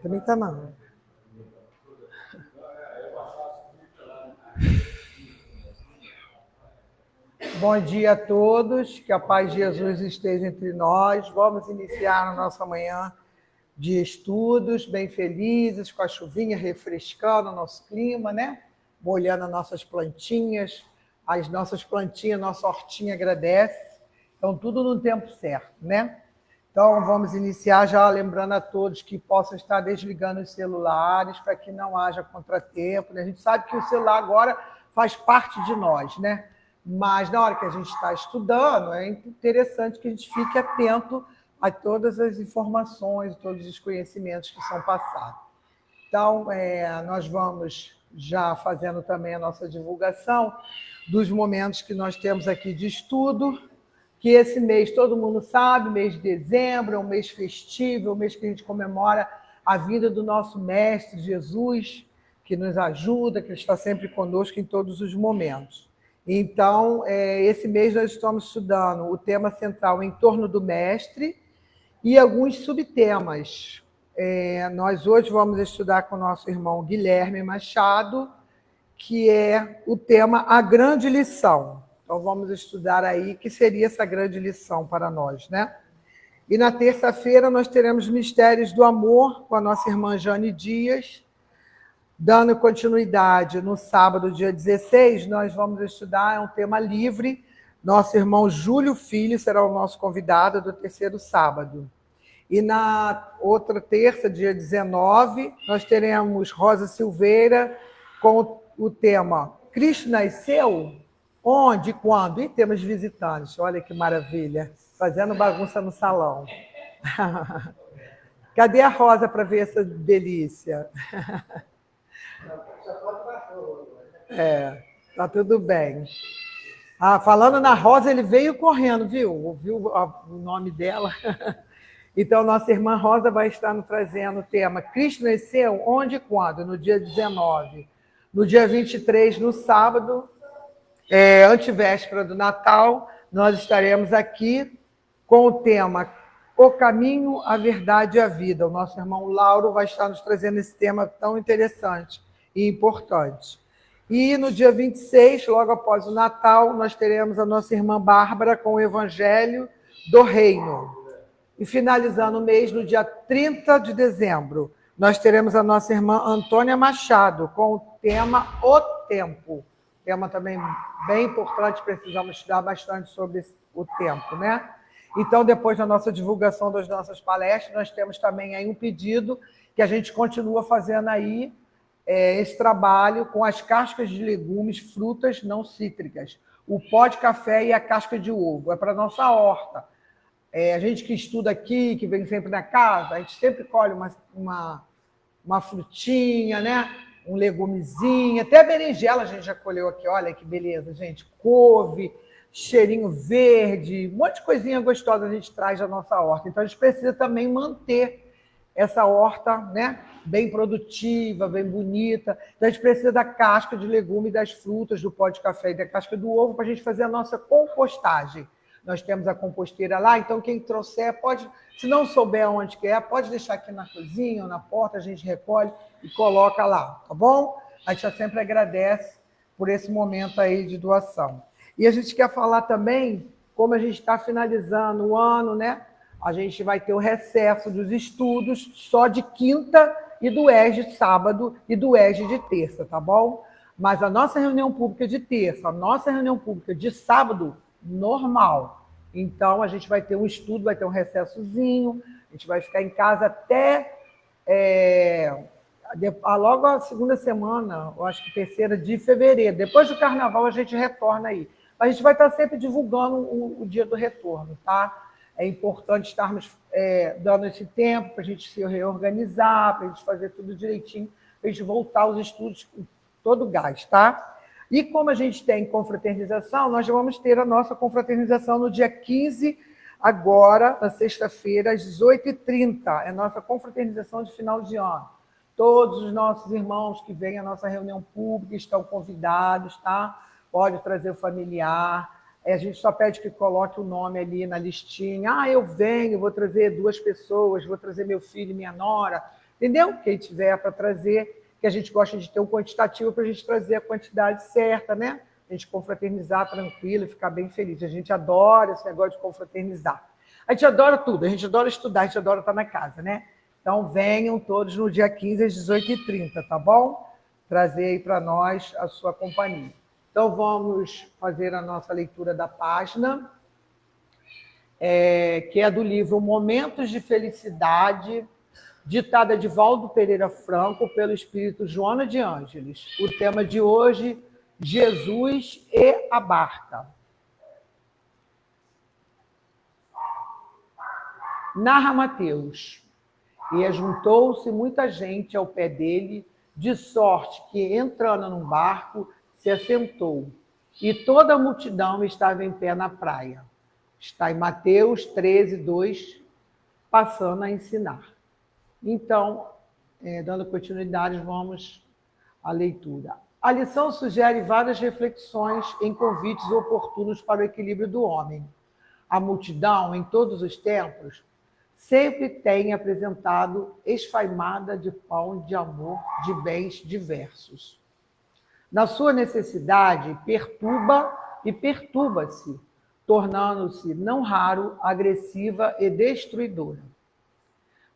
Também tá não. Bom dia a todos, que a paz de Jesus esteja entre nós. Vamos iniciar a nossa manhã de estudos, bem felizes, com a chuvinha refrescando o nosso clima, né? Molhando as nossas plantinhas, nossa hortinha agradece. Então, tudo no tempo certo, né? Então, vamos iniciar já lembrando a todos que possam estar desligando os celulares para que não haja contratempo, né? A gente sabe que o celular agora faz parte de nós, né? Mas na hora que a gente está estudando, é interessante que a gente fique atento a todas as informações, todos os conhecimentos que são passados. Então, nós vamos já fazendo também a nossa divulgação dos momentos que nós temos aqui de estudo, que esse mês, todo mundo sabe, mês de dezembro, é um mês festivo, é um mês que a gente comemora a vida do nosso Mestre Jesus, que nos ajuda, que está sempre conosco em todos os momentos. Então, esse mês nós estamos estudando o tema central em torno do Mestre e alguns subtemas. Nós hoje vamos estudar com o nosso irmão Guilherme Machado, que é o tema A Grande Lição. Então, vamos estudar aí o que seria essa grande lição para nós, né? E na terça-feira nós teremos Mistérios do Amor com a nossa irmã Jane Dias. Dando continuidade, no sábado, dia 16, nós vamos estudar um tema livre. Nosso irmão Júlio Filho será o nosso convidado do terceiro sábado. E na outra terça, dia 19, nós teremos Rosa Silveira com o tema Cristo nasceu? Onde? Quando? E temos visitantes. Olha que maravilha. Fazendo bagunça no salão. Cadê a Rosa para ver essa delícia? Tá tudo bem. Falando na Rosa, ele veio correndo, viu? Ouviu o nome dela? Então, nossa irmã Rosa vai estar nos trazendo o tema Cristo nasceu onde e quando? No dia 19. No dia 23, no sábado, antevéspera do Natal, nós estaremos aqui com o tema O Caminho, a Verdade e a Vida. O nosso irmão Lauro vai estar nos trazendo esse tema tão interessante e importante. E no dia 26, logo após o Natal, nós teremos a nossa irmã Bárbara com o Evangelho do Reino. E finalizando o mês, no dia 30 de dezembro, nós teremos a nossa irmã Antônia Machado com o tema O Tempo. Tema também bem importante, precisamos estudar bastante sobre o tempo, né? Então, depois da nossa divulgação das nossas palestras, nós temos também aí um pedido que a gente continua fazendo aí esse trabalho com as cascas de legumes, frutas não cítricas, o pó de café e a casca de ovo. É para a nossa horta. A gente que estuda aqui, que vem sempre na casa, a gente sempre colhe uma frutinha, né? Um legumezinho, até a berinjela a gente já colheu aqui, olha que beleza, gente. Couve, cheirinho verde, um monte de coisinha gostosa a gente traz da nossa horta. Então a gente precisa também manter essa horta, né, bem produtiva, bem bonita. Então a gente precisa da casca de legume, das frutas, do pó de café e da casca do ovo para a gente fazer a nossa compostagem. Nós temos a composteira lá, então quem trouxer pode, se não souber onde que é, pode deixar aqui na cozinha ou na porta, a gente recolhe e coloca lá, tá bom? A gente sempre agradece por esse momento aí de doação. E a gente quer falar também, como a gente está finalizando o ano, né? A gente vai ter o recesso dos estudos só de quinta e do ES de sábado e do ES de terça, tá bom? Mas a nossa reunião pública de terça, a nossa reunião pública de sábado, normal. Então, a gente vai ter um estudo, vai ter um recessozinho, a gente vai ficar em casa até logo a segunda semana, eu acho que 3ª de fevereiro. Depois do carnaval, a gente retorna aí. A gente vai estar sempre divulgando o dia do retorno, tá? É importante estarmos dando esse tempo para a gente se reorganizar, para a gente fazer tudo direitinho, para a gente voltar aos estudos com todo o gás, tá? E como a gente tem confraternização, nós vamos ter a nossa confraternização no dia 15, agora, na sexta-feira, às 18h30. É a nossa confraternização de final de ano. Todos os nossos irmãos que vêm à nossa reunião pública estão convidados, tá? Pode trazer o familiar. A gente só pede que coloque o nome ali na listinha. Eu venho, vou trazer 2 pessoas, vou trazer meu filho e minha nora. Entendeu? Quem tiver para trazer, que a gente gosta de ter um quantitativo para a gente trazer a quantidade certa, né? A gente confraternizar tranquilo e ficar bem feliz. A gente adora esse negócio de confraternizar. A gente adora tudo, a gente adora estudar, a gente adora estar na casa, né? Então, venham todos no dia 15, às 18h30, tá bom? Trazer aí para nós a sua companhia. Então, vamos fazer a nossa leitura da página, que é do livro Momentos de Felicidade, ditada de Valdo Pereira Franco pelo espírito Joana de Ângeles. O tema de hoje, Jesus e a barca. Narra Mateus. E ajuntou-se muita gente ao pé dele, de sorte que, entrando num barco, se assentou. E toda a multidão estava em pé na praia. Está em Mateus 13:2, passando a ensinar. Então, dando continuidade, vamos à leitura. A lição sugere várias reflexões em convites oportunos para o equilíbrio do homem. A multidão, em todos os tempos, sempre tem apresentado esfaimada de pão, de amor, de bens diversos. Na sua necessidade, perturba e perturba-se, tornando-se, não raro, agressiva e destruidora.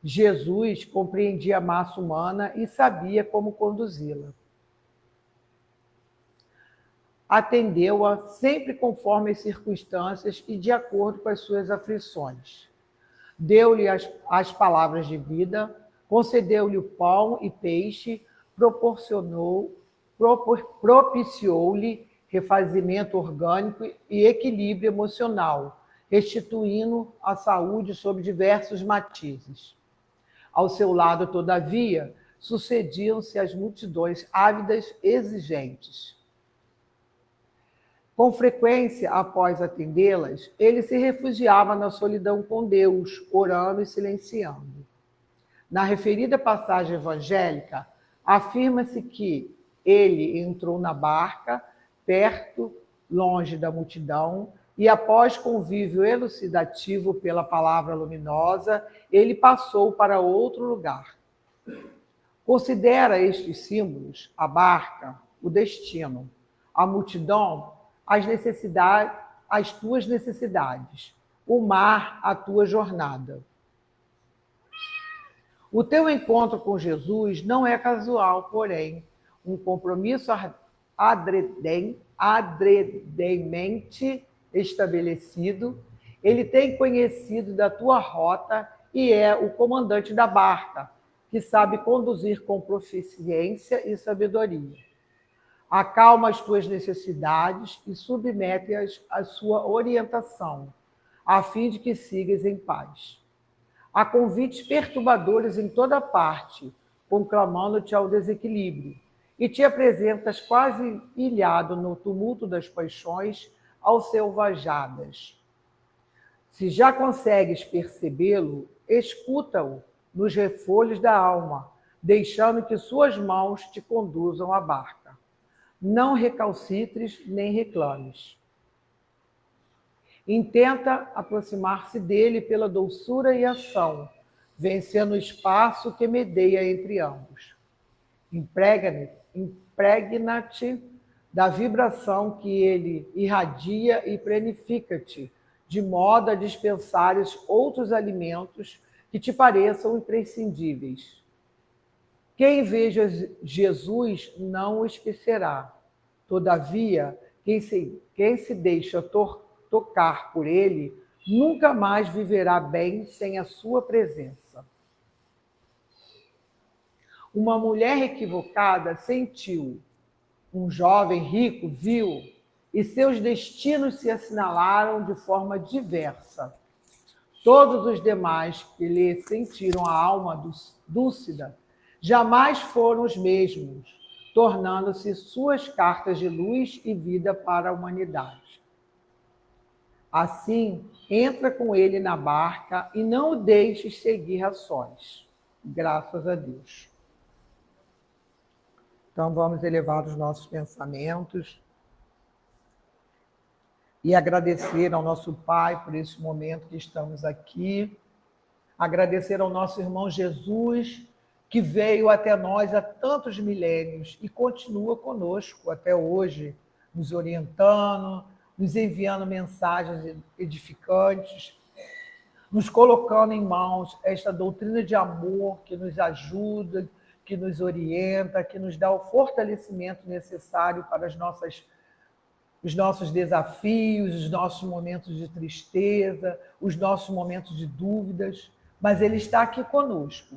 Jesus compreendia a massa humana e sabia como conduzi-la. Atendeu-a sempre conforme as circunstâncias e de acordo com as suas aflições. Deu-lhe as palavras de vida, concedeu-lhe o pão e peixe, propiciou-lhe refazimento orgânico e equilíbrio emocional, restituindo a saúde sob diversos matizes. Ao seu lado, todavia, sucediam-se as multidões ávidas e exigentes. Com frequência, após atendê-las, ele se refugiava na solidão com Deus, orando e silenciando. Na referida passagem evangélica, afirma-se que Ele entrou na barca, perto, longe da multidão, e após convívio elucidativo pela palavra luminosa, ele passou para outro lugar. Considera estes símbolos: a barca, o destino, a multidão, as tuas necessidades, o mar, a tua jornada. O teu encontro com Jesus não é casual, porém, um compromisso adredemente estabelecido. Ele tem conhecido da tua rota e é o comandante da barca, que sabe conduzir com proficiência e sabedoria. Acalma as tuas necessidades e submete-as à sua orientação, a fim de que sigas em paz. Há convites perturbadores em toda parte, conclamando-te ao desequilíbrio, e te apresentas quase ilhado no tumulto das paixões aos selvajadas. Se já consegues percebê-lo, escuta-o nos refolhos da alma, deixando que suas mãos te conduzam à barca. Não recalcitres nem reclames. Intenta aproximar-se dele pela doçura e ação, vencendo o espaço que medeia entre ambos. Impregna-te da vibração que ele irradia e planifica-te, de modo a dispensares outros alimentos que te pareçam imprescindíveis. Quem veja Jesus não o esquecerá. Todavia, quem se deixa tocar por ele, nunca mais viverá bem sem a sua presença. Uma mulher equivocada sentiu, um jovem rico viu, e seus destinos se assinalaram de forma diversa. Todos os demais que lhe sentiram a alma dúcida jamais foram os mesmos, tornando-se suas cartas de luz e vida para a humanidade. Assim, entra com ele na barca e não o deixes seguir a sós. Graças a Deus. Então, vamos elevar os nossos pensamentos e agradecer ao nosso Pai por esse momento que estamos aqui. Agradecer ao nosso irmão Jesus, que veio até nós há tantos milênios e continua conosco até hoje, nos orientando, nos enviando mensagens edificantes, nos colocando em mãos esta doutrina de amor que nos ajuda, que nos orienta, que nos dá o fortalecimento necessário para os nossos desafios, os nossos momentos de tristeza, os nossos momentos de dúvidas, mas Ele está aqui conosco.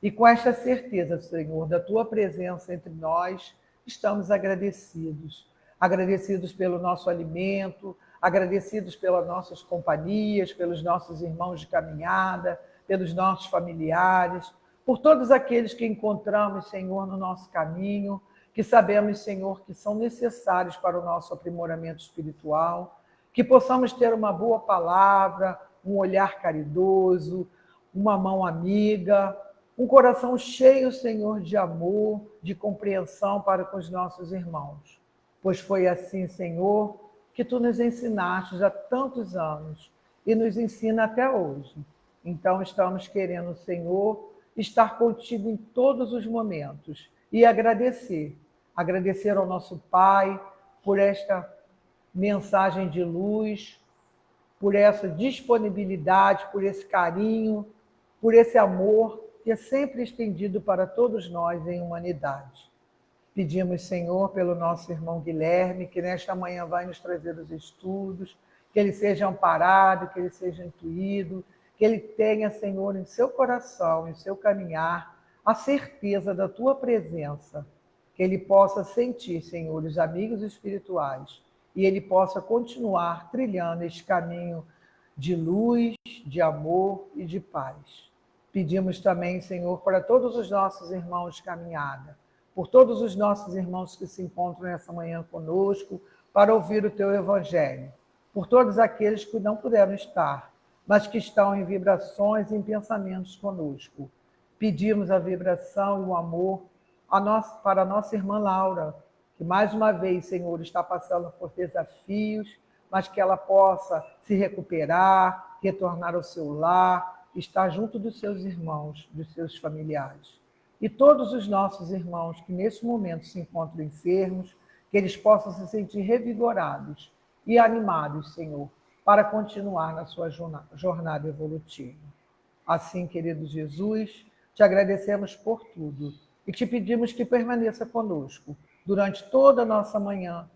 E com esta certeza, Senhor, da Tua presença entre nós, estamos agradecidos. Agradecidos pelo nosso alimento, agradecidos pelas nossas companhias, pelos nossos irmãos de caminhada, pelos nossos familiares, por todos aqueles que encontramos, Senhor, no nosso caminho, que sabemos, Senhor, que são necessários para o nosso aprimoramento espiritual, que possamos ter uma boa palavra, um olhar caridoso, uma mão amiga, um coração cheio, Senhor, de amor, de compreensão para com os nossos irmãos. Pois foi assim, Senhor, que Tu nos ensinaste há tantos anos e nos ensina até hoje. Então, estamos querendo, Senhor, estar contigo em todos os momentos e agradecer ao nosso Pai por esta mensagem de luz, por essa disponibilidade, por esse carinho, por esse amor que é sempre estendido para todos nós em humanidade. Pedimos, Senhor, pelo nosso irmão Guilherme, que nesta manhã vai nos trazer os estudos, que ele seja amparado, que ele seja intuído, que ele tenha, Senhor, em seu coração, em seu caminhar, a certeza da Tua presença, que ele possa sentir, Senhor, os amigos espirituais, e ele possa continuar trilhando este caminho de luz, de amor e de paz. Pedimos também, Senhor, para todos os nossos irmãos de caminhada, por todos os nossos irmãos que se encontram nessa manhã conosco, para ouvir o Teu Evangelho, por todos aqueles que não puderam estar, mas que estão em vibrações e em pensamentos conosco. Pedimos a vibração e o amor para a nossa irmã Laura, que mais uma vez, Senhor, está passando por desafios, mas que ela possa se recuperar, retornar ao seu lar, estar junto dos seus irmãos, dos seus familiares. E todos os nossos irmãos que nesse momento se encontram enfermos, que eles possam se sentir revigorados e animados, Senhor, para continuar na sua jornada evolutiva. Assim, querido Jesus, te agradecemos por tudo e te pedimos que permaneça conosco durante toda a nossa manhã,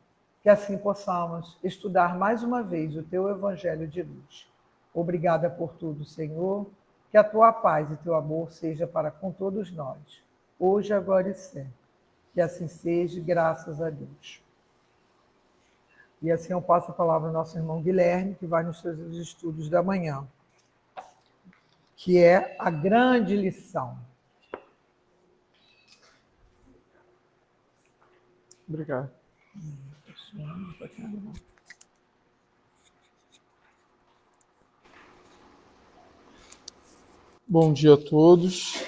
que assim possamos estudar mais uma vez o teu Evangelho de luz. Obrigada por tudo, Senhor, que a tua paz e teu amor seja para com todos nós, hoje, agora e sempre. Que assim seja, graças a Deus. E assim eu passo a palavra ao nosso irmão Guilherme, que vai nos seus estudos da manhã, que é a grande lição. Obrigado. Bom dia a todos.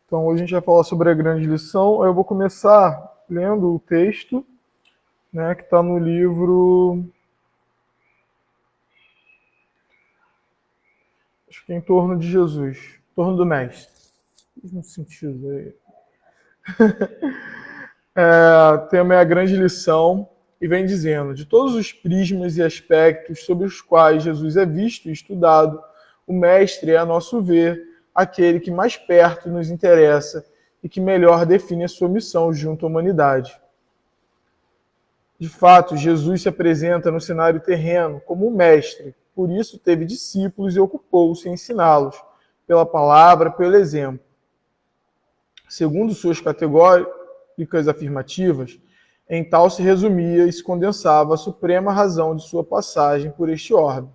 Então, hoje a gente vai falar sobre a grande lição. Eu vou começar lendo o texto, né, que está no livro... Acho que é Em Torno de Jesus, Em Torno do Mestre. No sentido aí. O tema é a grande lição e vem dizendo: de todos os prismas e aspectos sobre os quais Jesus é visto e estudado, o Mestre é, a nosso ver, aquele que mais perto nos interessa e que melhor define a sua missão junto à humanidade. De fato, Jesus se apresenta no cenário terreno como um mestre, por isso teve discípulos e ocupou-se em ensiná-los, pela palavra, pelo exemplo. Segundo suas categóricas afirmativas, em tal se resumia e se condensava a suprema razão de sua passagem por este orbe.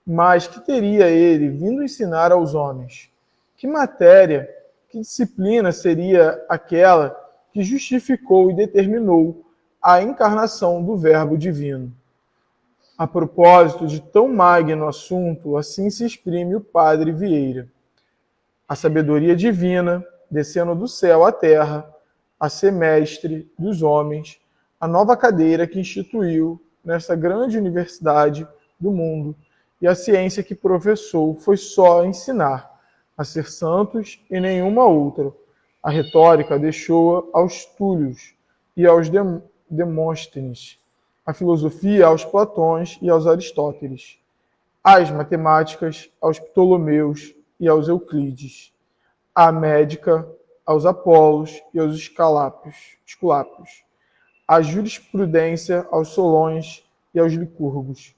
Mas que teria ele vindo ensinar aos homens? Que matéria, que disciplina seria aquela que justificou e determinou a encarnação do Verbo divino? A propósito de tão magno assunto, assim se exprime o Padre Vieira. A sabedoria divina, descendo do céu à terra, a ser mestre dos homens, a nova cadeira que instituiu nesta grande universidade do mundo, e a ciência que professou foi só ensinar a ser santos e nenhuma outra. A retórica deixou aos Túlios e aos Demóstenes, a filosofia aos Platões e aos Aristóteles, as matemáticas aos Ptolomeus e aos Euclides, a médica aos Apolos e aos Esculápios, a jurisprudência aos Solões e aos Licurgos,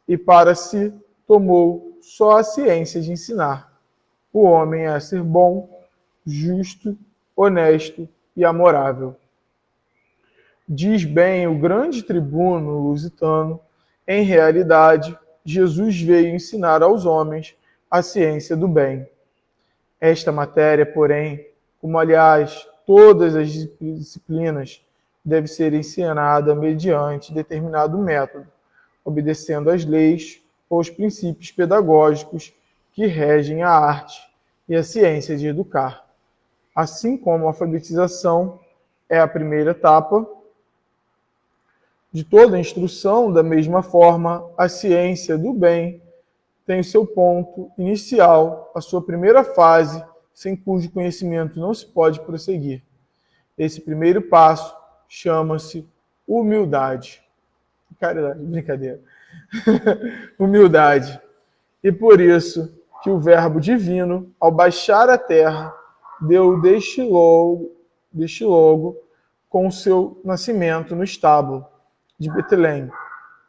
e para si tomou só a ciência de ensinar o homem a ser bom, justo, honesto e amorável. Diz bem o grande tribuno lusitano, em realidade, Jesus veio ensinar aos homens a ciência do bem. Esta matéria, porém, como aliás todas as disciplinas, deve ser ensinada mediante determinado método, obedecendo às leis ou aos princípios pedagógicos que regem a arte e a ciência de educar. Assim como a alfabetização é a primeira etapa de toda a instrução, da mesma forma, a ciência do bem tem o seu ponto inicial, a sua primeira fase, sem cujo conhecimento não se pode prosseguir. Esse primeiro passo chama-se humildade. Caridade, brincadeira. Humildade. E por isso que o Verbo divino, ao baixar à terra, deu deste logo com o seu nascimento no estábulo de Betlém,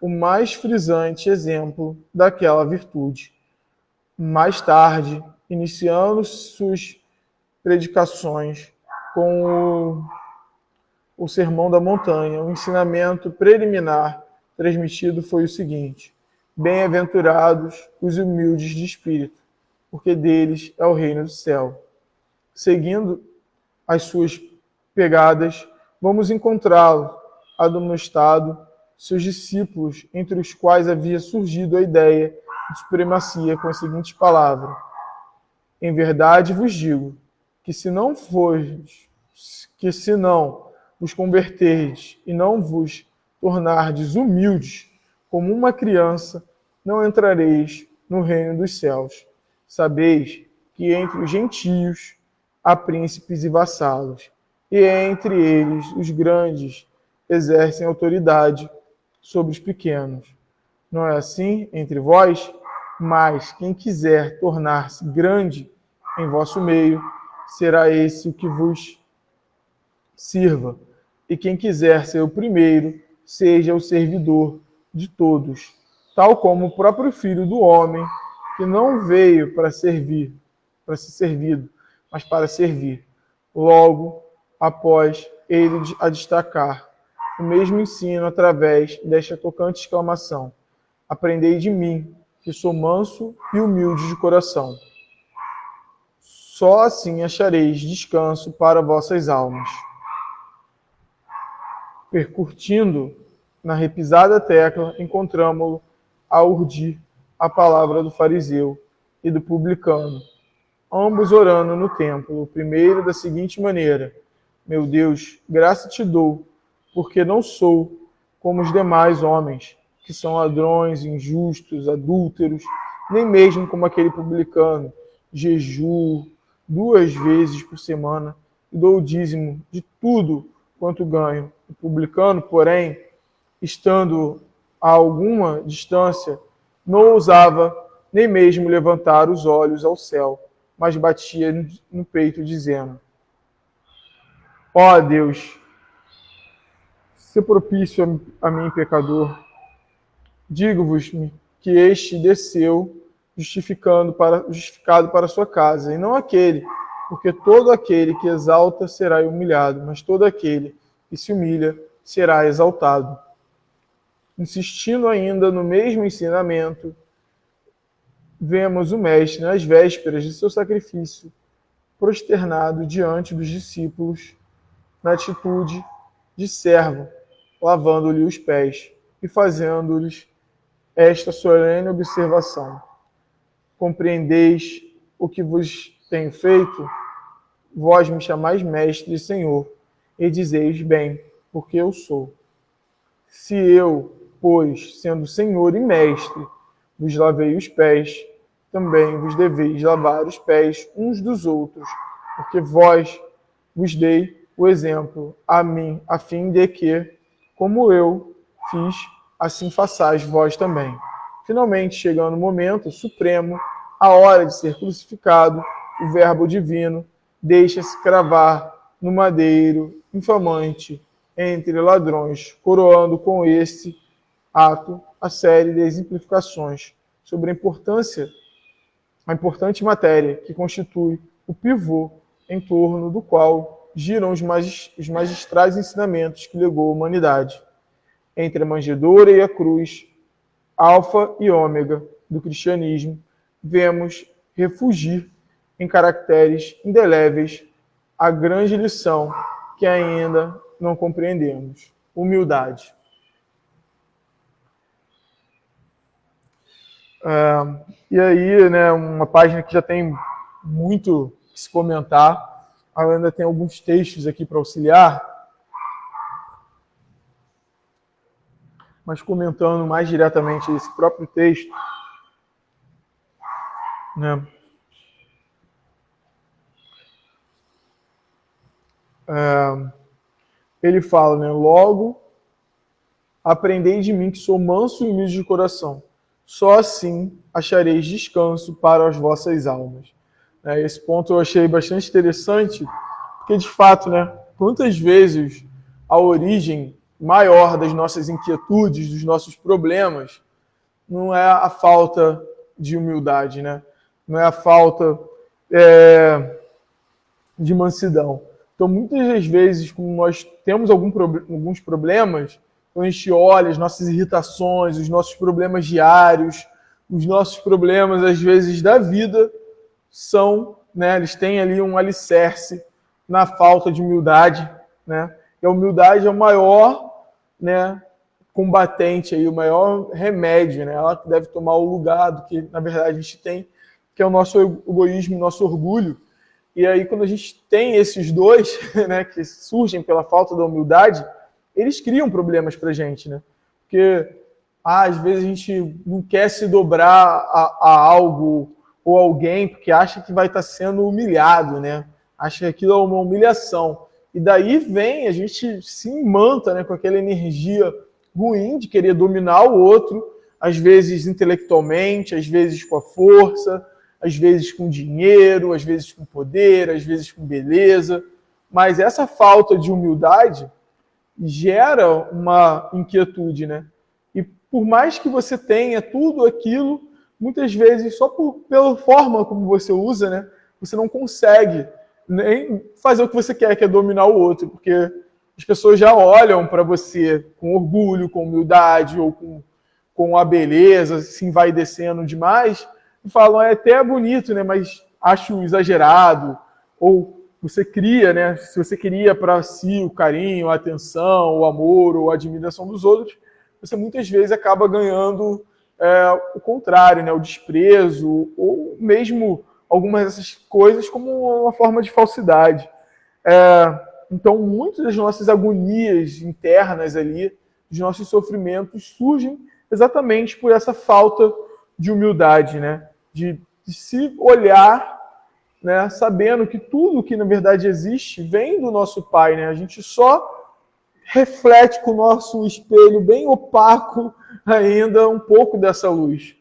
o mais frisante exemplo daquela virtude. Mais tarde, iniciando suas predicações com o Sermão da Montanha, o ensinamento preliminar transmitido foi o seguinte: bem-aventurados os humildes de espírito, porque deles é o reino do céu. Seguindo as suas pegadas, vamos encontrá-lo admoestado, seus discípulos, entre os quais havia surgido a ideia de supremacia, com as seguintes palavras: em verdade vos digo que se não vos converterdes e não vos tornardes humildes como uma criança, não entrareis no reino dos céus. Sabeis que entre os gentios há príncipes e vassalos, e entre eles os grandes exercem autoridade sobre os pequenos. Não é assim entre vós? Mas quem quiser tornar-se grande em vosso meio, será esse o que vos sirva. E quem quiser ser o primeiro, seja o servidor de todos, tal como o próprio Filho do Homem, que não veio para servir, para ser servido, mas para servir. Logo, após ele a destacar, o mesmo ensino através desta tocante exclamação: aprendei de mim, que sou manso e humilde de coração. Só assim achareis descanso para vossas almas. Percutindo na repisada tecla, encontramo-lo a urdir a palavra do fariseu e do publicano, ambos orando no templo, o primeiro da seguinte maneira: meu Deus, graça te dou, porque não sou como os demais homens, que são ladrões, injustos, adúlteros, nem mesmo como aquele publicano, jejuo 2 vezes por semana e dou o dízimo de tudo quanto ganho. O publicano, porém, estando a alguma distância, não ousava nem mesmo levantar os olhos ao céu, mas batia no peito, dizendo: ó Deus, se propício a mim, pecador. Digo-vos que este desceu justificado para sua casa, e não aquele, porque todo aquele que exalta será humilhado, mas todo aquele que se humilha será exaltado. Insistindo ainda no mesmo ensinamento, vemos o mestre, nas vésperas de seu sacrifício, prosternado diante dos discípulos, na atitude de servo, lavando-lhe os pés e fazendo-lhes esta solene observação: compreendeis o que vos tenho feito? Vós me chamais mestre e senhor, e dizeis bem, porque eu sou. Se eu, pois, sendo senhor e mestre, vos lavei os pés, também vos deveis lavar os pés uns dos outros, porque vós vos dei o exemplo a mim, a fim de que, como eu fiz, assim façais vós também. Finalmente, chegando o momento supremo, a hora de ser crucificado, o Verbo divino deixa-se cravar no madeiro infamante entre ladrões, coroando com esse ato a série de exemplificações sobre a importante matéria que constitui o pivô em torno do qual giram os magistrais ensinamentos que legou a humanidade. Entre a manjedoura e a cruz, alfa e ômega do cristianismo, vemos refugir em caracteres indeléveis a grande lição que ainda não compreendemos: humildade. E aí, né, uma página que já tem muito que se comentar, ainda tem alguns textos aqui para auxiliar, mas comentando mais diretamente esse próprio texto, né? Ele fala, né? Logo, aprendei de mim que sou manso e humilde de coração. Só assim achareis descanso para as vossas almas. Esse ponto eu achei bastante interessante, porque de fato, né? Quantas vezes a origem maior das nossas inquietudes, dos nossos problemas, não é a falta de humildade, né? Não é a falta de mansidão. Então, muitas das vezes, quando nós temos alguns problemas, quando a gente olha as nossas irritações, os nossos problemas diários, os nossos problemas, às vezes, da vida, são, né, eles têm ali um alicerce na falta de humildade, né? E a humildade é o maior, né, combatente, aí, o maior remédio, né? Ela deve tomar o lugar do que, na verdade, a gente tem, que é o nosso egoísmo, o nosso orgulho. E aí, quando a gente tem esses dois, né, que surgem pela falta da humildade, eles criam problemas para a gente, né? Porque às vezes a gente não quer se dobrar a algo ou alguém porque acha que vai estar sendo humilhado, né? Acha que aquilo é uma humilhação. E daí vem, a gente se imanta, né, com aquela energia ruim de querer dominar o outro, às vezes intelectualmente, às vezes com a força, às vezes com dinheiro, às vezes com poder, às vezes com beleza. Mas essa falta de humildade gera uma inquietude, né? E por mais que você tenha tudo aquilo, muitas vezes, só pela forma como você usa, né, você não consegue nem fazer o que você quer, que é dominar o outro, porque as pessoas já olham para você com orgulho, com humildade, ou com a beleza, assim, vai descendo demais, e falam, é até bonito, né, mas acho exagerado, ou você cria, né, se você queria para si o carinho, a atenção, o amor ou a admiração dos outros, você muitas vezes acaba ganhando o contrário, né, o desprezo, ou mesmo algumas dessas coisas como uma forma de falsidade. Então, muitas das nossas agonias internas ali, dos nossos sofrimentos, surgem exatamente por essa falta de humildade, né, de se olhar, né, sabendo que tudo que na verdade existe vem do nosso Pai, né? A gente só reflete com o nosso espelho bem opaco ainda um pouco dessa luz.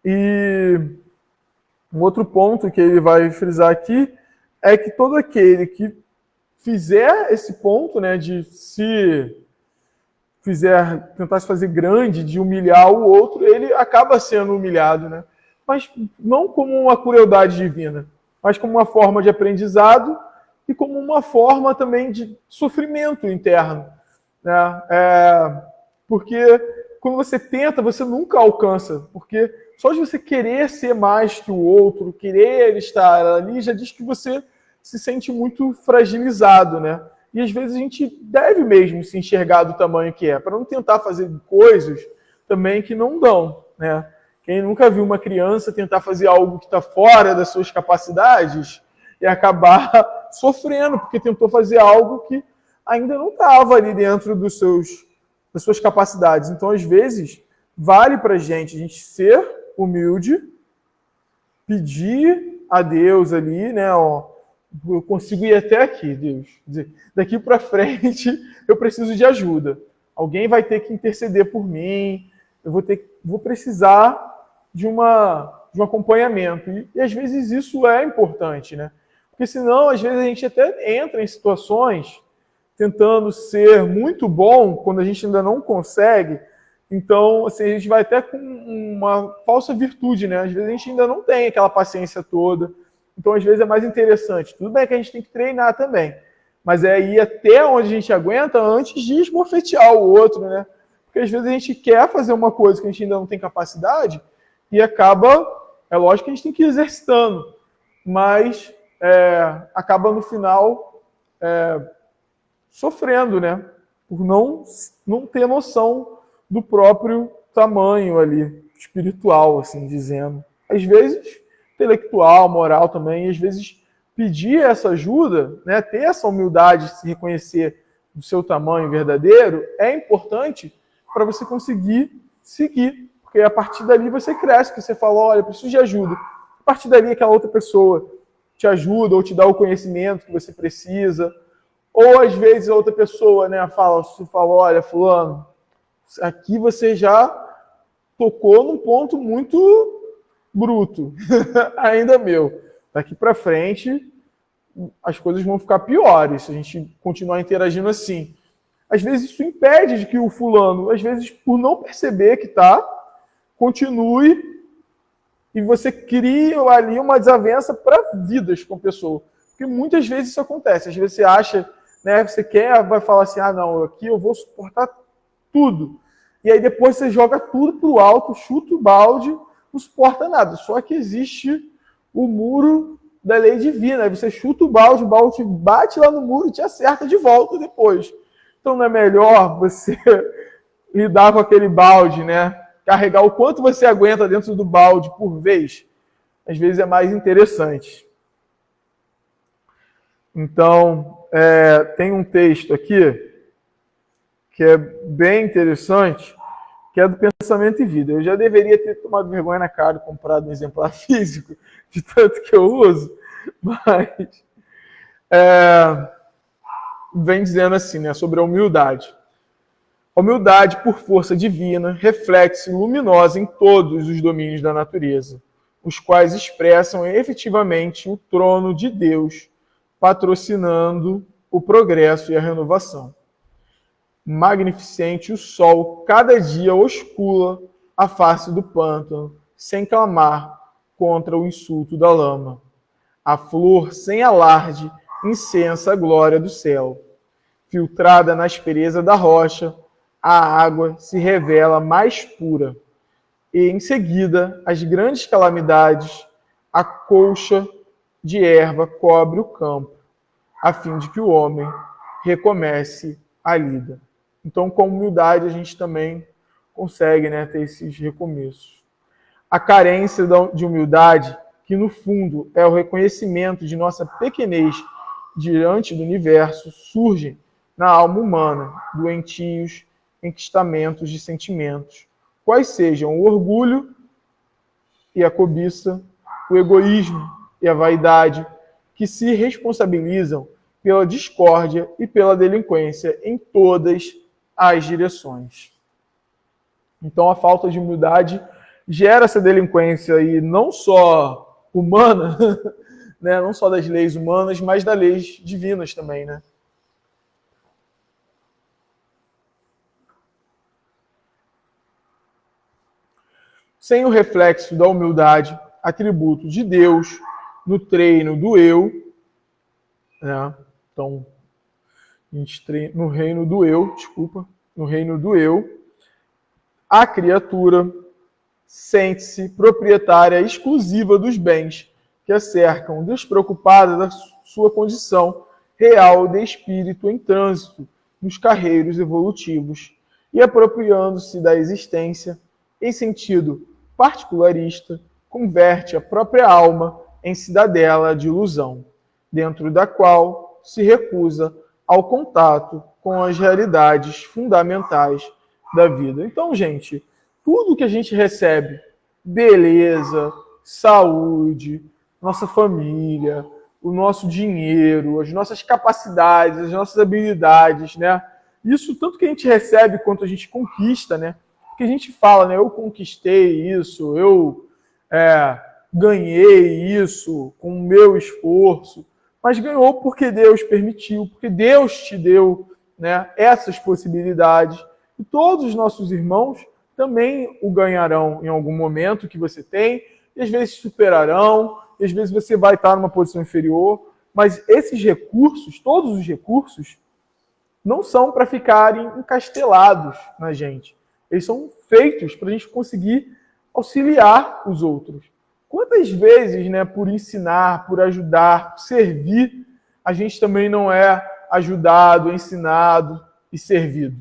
E um outro ponto que ele vai frisar aqui é que todo aquele que fizer esse ponto, né, de se tentar se fazer grande, de humilhar o outro, ele acaba sendo humilhado, né? Mas não como uma crueldade divina, mas como uma forma de aprendizado e como uma forma também de sofrimento interno, né? Porque quando você tenta, você nunca alcança, porque só de você querer ser mais que o outro, querer estar ali, já diz que você se sente muito fragilizado, né? E às vezes a gente deve mesmo se enxergar do tamanho que é, para não tentar fazer coisas também que não dão, né? Quem nunca viu uma criança tentar fazer algo que está fora das suas capacidades e acabar sofrendo, porque tentou fazer algo que ainda não estava ali dentro das suas capacidades. Então, às vezes, vale para a gente ser humilde, pedir a Deus ali, né? Ó, eu consigo ir até aqui, Deus. Daqui para frente, eu preciso de ajuda. Alguém vai ter que interceder por mim, eu vou precisar de um acompanhamento. E às vezes isso é importante, né? Porque senão, às vezes, a gente até entra em situações tentando ser muito bom quando a gente ainda não consegue. Então, assim, a gente vai até com uma falsa virtude, né? Às vezes a gente ainda não tem aquela paciência toda. Então, às vezes é mais interessante. Tudo bem que a gente tem que treinar também, mas é ir até onde a gente aguenta antes de esbofetear o outro, né? Porque às vezes a gente quer fazer uma coisa que a gente ainda não tem capacidade e acaba, é lógico que a gente tem que ir exercitando, mas acaba no final sofrendo, né? Por não ter noção do próprio tamanho ali, espiritual, assim dizendo. Às vezes, intelectual, moral também, e às vezes pedir essa ajuda, né? Ter essa humildade de se reconhecer do seu tamanho verdadeiro, é importante para você conseguir seguir. Porque a partir dali você cresce, que você fala, olha, eu preciso de ajuda. A partir dali aquela outra pessoa te ajuda ou te dá o conhecimento que você precisa. Ou às vezes a outra pessoa, né, fala, olha, fulano, aqui você já tocou num ponto muito bruto, ainda meu. Daqui para frente as coisas vão ficar piores se a gente continuar interagindo assim. Às vezes isso impede de que o fulano, às vezes por não perceber que continue e você cria ali uma desavença para vidas com a pessoa. Porque muitas vezes isso acontece. Às vezes você acha, né, vai falar assim, não, aqui eu vou suportar tudo. E aí depois você joga tudo pro alto, chuta o balde, não suporta nada. Só que existe o muro da lei divina. Aí você chuta o balde bate lá no muro e te acerta de volta depois. Então não é melhor você lidar com aquele balde, né? Carregar o quanto você aguenta dentro do balde por vez? Às vezes é mais interessante. Então, tem um texto aqui que é bem interessante, que é do Pensamento e Vida. Eu já deveria ter tomado vergonha na cara e comprado um exemplar físico, de tanto que eu uso, mas vem dizendo assim, né, sobre a humildade. A humildade, por força divina, reflete-se luminosa em todos os domínios da natureza, os quais expressam efetivamente o trono de Deus, patrocinando o progresso e a renovação. Magnificente, o sol cada dia oscula a face do pântano, sem clamar contra o insulto da lama. A flor, sem alarde, incensa a glória do céu. Filtrada na aspereza da rocha, a água se revela mais pura. E, em seguida, as grandes calamidades, a colcha de erva cobre o campo, a fim de que o homem recomece a lida. Então, com humildade, a gente também consegue, né, ter esses recomeços. A carência de humildade, que no fundo é o reconhecimento de nossa pequenez diante do universo, surge na alma humana, doentios, enquistamentos de sentimentos, quais sejam o orgulho e a cobiça, o egoísmo e a vaidade, que se responsabilizam pela discórdia e pela delinquência em todas as direções. Então, a falta de humildade gera essa delinquência, e não só humana, né? Não só das leis humanas, mas das leis divinas também, né? Sem o reflexo da humildade, atributo de Deus, no treino do eu, né? Então, no reino do eu, a criatura sente-se proprietária exclusiva dos bens que a cercam, despreocupada da sua condição real de espírito em trânsito nos carreiros evolutivos e apropriando-se da existência em sentido particularista, converte a própria alma em cidadela de ilusão, dentro da qual se recusa ao contato com as realidades fundamentais da vida. Então, gente, tudo que a gente recebe, beleza, saúde, nossa família, o nosso dinheiro, as nossas capacidades, as nossas habilidades, né? Isso tanto que a gente recebe quanto a gente conquista, né? Porque a gente fala, né? Eu conquistei isso, eu ganhei isso com o meu esforço, mas ganhou porque Deus permitiu, porque Deus te deu, né, essas possibilidades. E todos os nossos irmãos também o ganharão em algum momento que você tem, e às vezes superarão, e às vezes você vai estar numa posição inferior, mas esses recursos, todos os recursos, não são para ficarem encastelados na gente. Eles são feitos para a gente conseguir auxiliar os outros. Quantas vezes, né, por ensinar, por ajudar, por servir, a gente também não é ajudado, ensinado e servido?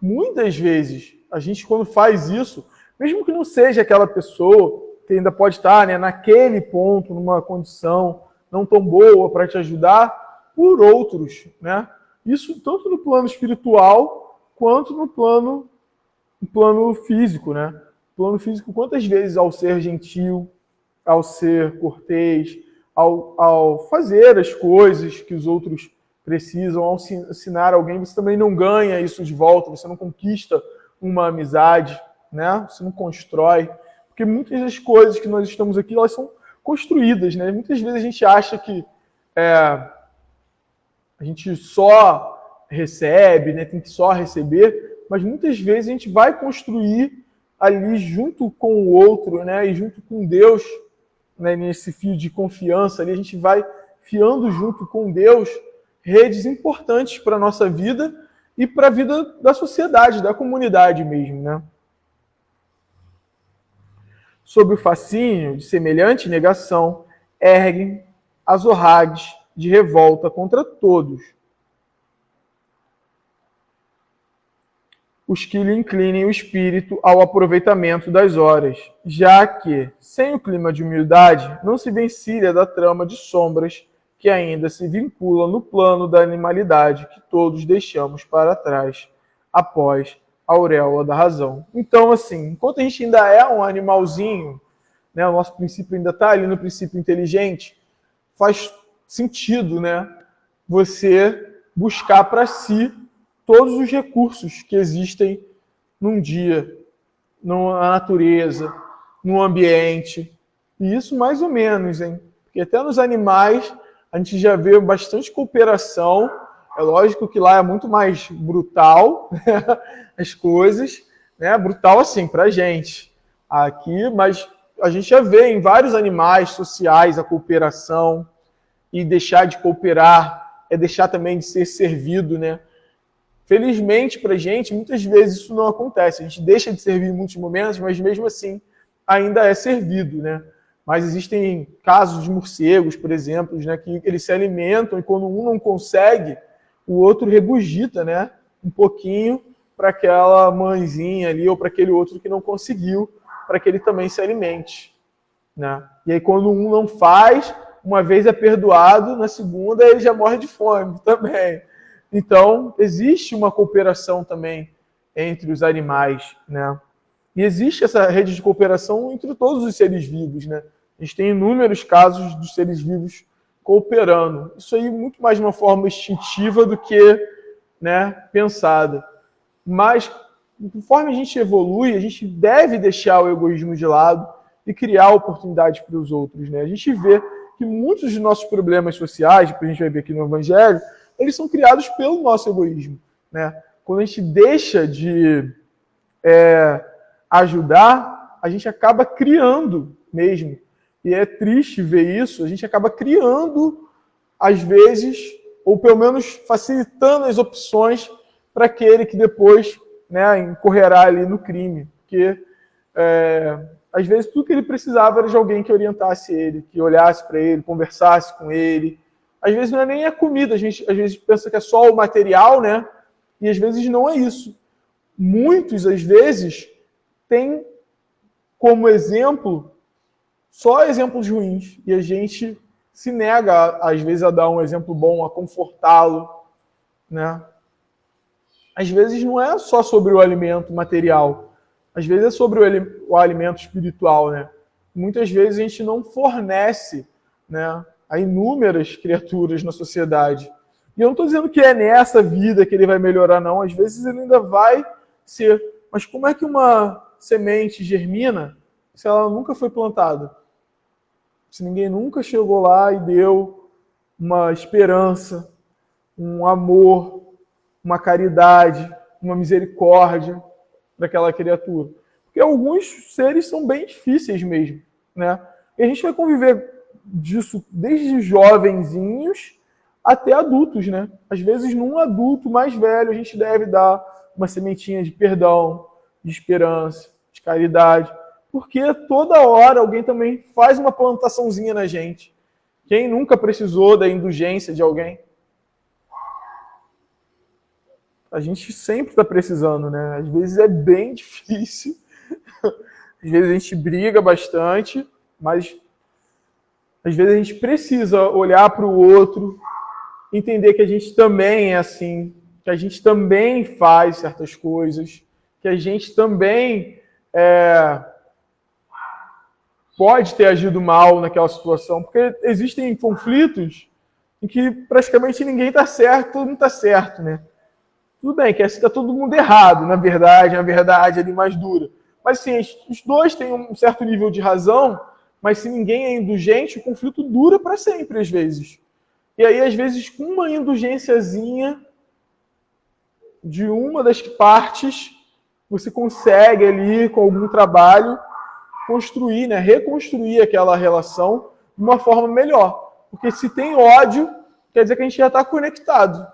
Muitas vezes, a gente quando faz isso, mesmo que não seja aquela pessoa que ainda pode estar, né, naquele ponto, numa condição não tão boa para te ajudar, por outros, né? Isso tanto no plano espiritual quanto no plano físico, né? No plano físico, quantas vezes ao ser gentil, ao ser cortês, ao fazer as coisas que os outros precisam, ao ensinar alguém, você também não ganha isso de volta, você não conquista uma amizade, né? Você não constrói, porque muitas das coisas que nós estamos aqui, elas são construídas, né? Muitas vezes a gente acha que a gente só recebe, né? Tem que só receber, mas muitas vezes a gente vai construir ali junto com o outro, né? E junto com Deus, né? Nesse fio de confiança ali, a gente vai fiando junto com Deus redes importantes para a nossa vida e para a vida da sociedade, da comunidade mesmo, né? Sob o fascínio de semelhante negação, erguem as orragues de revolta contra todos os que lhe inclinem o espírito ao aproveitamento das horas, já que, sem o clima de humildade, não se vencilha da trama de sombras que ainda se vincula no plano da animalidade que todos deixamos para trás após a auréola da razão. Então, assim, enquanto a gente ainda é um animalzinho, né, o nosso princípio ainda está ali no princípio inteligente, faz sentido, né, você buscar para si todos os recursos que existem num dia, na natureza, no ambiente. E isso mais ou menos, hein? Porque até nos animais a gente já vê bastante cooperação. É lógico que lá é muito mais brutal, né, as coisas, né? Brutal assim pra gente aqui, mas a gente já vê em vários animais sociais a cooperação, e deixar de cooperar é deixar também de ser servido, né? Felizmente pra gente, muitas vezes isso não acontece. A gente deixa de servir em muitos momentos, mas mesmo assim ainda é servido, né? Mas existem casos de morcegos, por exemplo, né, que eles se alimentam e quando um não consegue, o outro regurgita, né, um pouquinho para aquela mãezinha ali ou para aquele outro que não conseguiu, para que ele também se alimente, né? E aí quando um não faz, uma vez é perdoado, na segunda ele já morre de fome também. Então, existe uma cooperação também entre os animais, né? E existe essa rede de cooperação entre todos os seres vivos, né? A gente tem inúmeros casos dos seres vivos cooperando. Isso aí muito mais de uma forma instintiva do que, né, pensada. Mas, conforme a gente evolui, a gente deve deixar o egoísmo de lado e criar oportunidades para os outros, né? A gente vê que muitos dos nossos problemas sociais, que a gente vai ver aqui no Evangelho, eles são criados pelo nosso egoísmo, né? Quando a gente deixa de ajudar, a gente acaba criando mesmo. E é triste ver isso, a gente acaba criando, às vezes, ou pelo menos facilitando as opções para aquele que depois, né, incorrerá ali no crime. Porque, às vezes, tudo que ele precisava era de alguém que orientasse ele, que olhasse para ele, conversasse com ele. Às vezes não é nem a comida, a gente às vezes pensa que é só o material, né? E às vezes não é isso. Muitos, às vezes, têm como exemplo só exemplos ruins. E a gente se nega, às vezes, a dar um exemplo bom, a confortá-lo, né? Às vezes não é só sobre o alimento material. Às vezes é sobre o alimento espiritual, né? Muitas vezes a gente não fornece, né, a inúmeras criaturas na sociedade. E eu não estou dizendo que é nessa vida que ele vai melhorar, não. Às vezes ele ainda vai ser. Mas como é que uma semente germina se ela nunca foi plantada? Se ninguém nunca chegou lá e deu uma esperança, um amor, uma caridade, uma misericórdia para aquela criatura. Porque alguns seres são bem difíceis mesmo, né? E a gente vai conviver disso desde jovenzinhos até adultos, né? Às vezes, num adulto mais velho, a gente deve dar uma sementinha de perdão, de esperança, de caridade, porque toda hora alguém também faz uma plantaçãozinha na gente. Quem nunca precisou da indulgência de alguém? A gente sempre está precisando, né? Às vezes é bem difícil, às vezes a gente briga bastante, mas às vezes a gente precisa olhar para o outro, entender que a gente também é assim, que a gente também faz certas coisas, que a gente também pode ter agido mal naquela situação, porque existem conflitos em que praticamente ninguém está certo, todo mundo está certo, né? Tudo bem, que assim está todo mundo errado, na verdade, ali mais dura. Mas sim, os dois têm um certo nível de razão, mas se ninguém é indulgente, o conflito dura para sempre, às vezes. E aí, às vezes, com uma indulgênciazinha de uma das partes, você consegue ali, com algum trabalho, construir, né, reconstruir aquela relação de uma forma melhor. Porque se tem ódio, quer dizer que a gente já está conectado,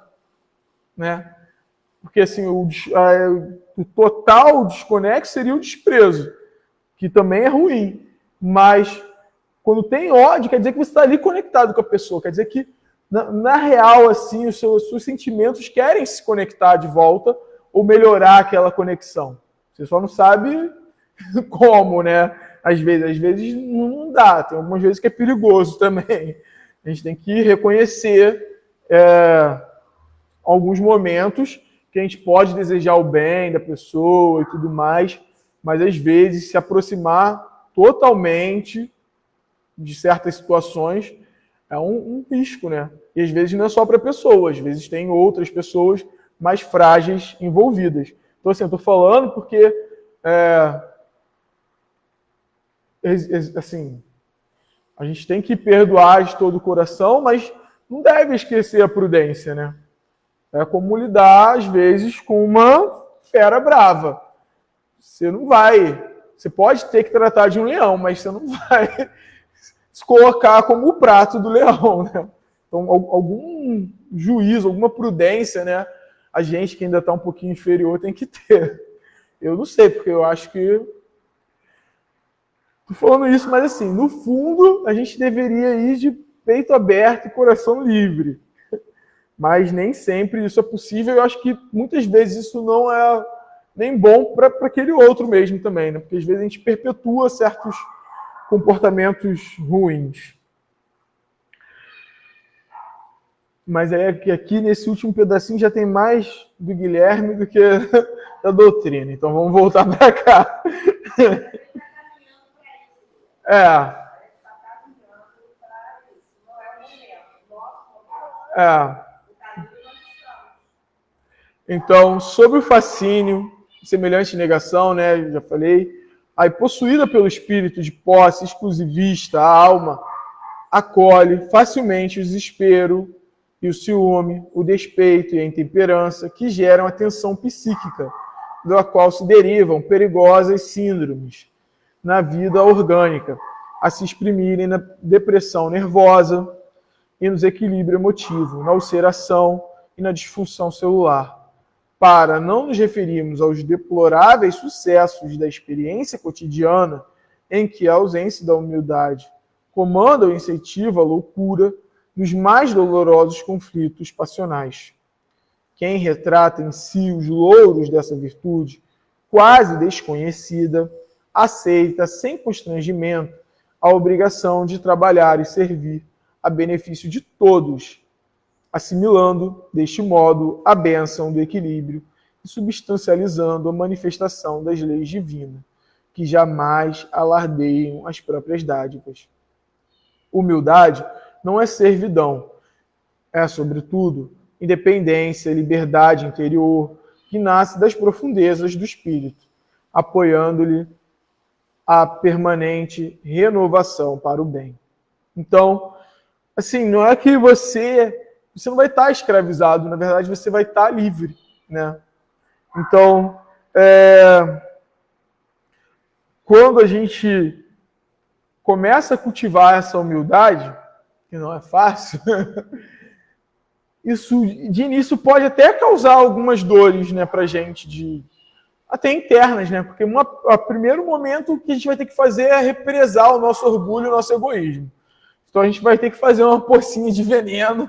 né? Porque assim, o total desconexo seria o desprezo, que também é ruim. Mas quando tem ódio, quer dizer que você está ali conectado com a pessoa. Quer dizer que, na real, assim, os seus sentimentos querem se conectar de volta ou melhorar aquela conexão. Você só não sabe como, né? Às vezes não dá. Tem algumas vezes que é perigoso também. A gente tem que reconhecer alguns momentos que a gente pode desejar o bem da pessoa e tudo mais, mas às vezes se aproximar totalmente de certas situações é um risco, né? E às vezes não é só para a pessoa, às vezes tem outras pessoas mais frágeis envolvidas. Então, assim, eu estou falando porque, assim, a gente tem que perdoar de todo o coração, mas não deve esquecer a prudência, né? É como lidar, às vezes, com uma fera brava. Você não vai... Você pode ter que tratar de um leão, mas você não vai se colocar como o prato do leão, né? Então, algum juízo, alguma prudência, né? A gente que ainda está um pouquinho inferior tem que ter. Eu não sei, porque eu acho que... Estou falando isso, mas assim, no fundo, a gente deveria ir de peito aberto e coração livre. Mas nem sempre isso é possível. Eu acho que muitas vezes isso não é nem bom para aquele outro mesmo também, né? Porque às vezes a gente perpetua certos comportamentos ruins. Mas é que aqui nesse último pedacinho já tem mais do Guilherme do que da doutrina. Então vamos voltar para cá. Então, sobre o fascínio, semelhante negação, né? Já falei. Aí, possuída pelo espírito de posse exclusivista, a alma acolhe facilmente o desespero e o ciúme, o despeito e a intemperança que geram a tensão psíquica, da qual se derivam perigosas síndromes na vida orgânica, a se exprimirem na depressão nervosa e no desequilíbrio emotivo, na ulceração e na disfunção celular. Para não nos referirmos aos deploráveis sucessos da experiência cotidiana, em que a ausência da humildade comanda ou incentiva a loucura nos mais dolorosos conflitos passionais. Quem retrata em si os louros dessa virtude, quase desconhecida, aceita sem constrangimento a obrigação de trabalhar e servir a benefício de todos, assimilando, deste modo, a bênção do equilíbrio e substancializando a manifestação das leis divinas, que jamais alardeiam as próprias dádivas. Humildade não é servidão, é, sobretudo, independência, liberdade interior, que nasce das profundezas do espírito, apoiando-lhe a permanente renovação para o bem. Então, assim, não é que você não vai estar escravizado, na verdade você vai estar livre, né? Então, quando a gente começa a cultivar essa humildade, que não é fácil, isso de início pode até causar algumas dores, né, pra gente, até internas, né? Porque o primeiro momento que a gente vai ter que fazer é represar o nosso orgulho, o nosso egoísmo. Então a gente vai ter que fazer uma pocinha de veneno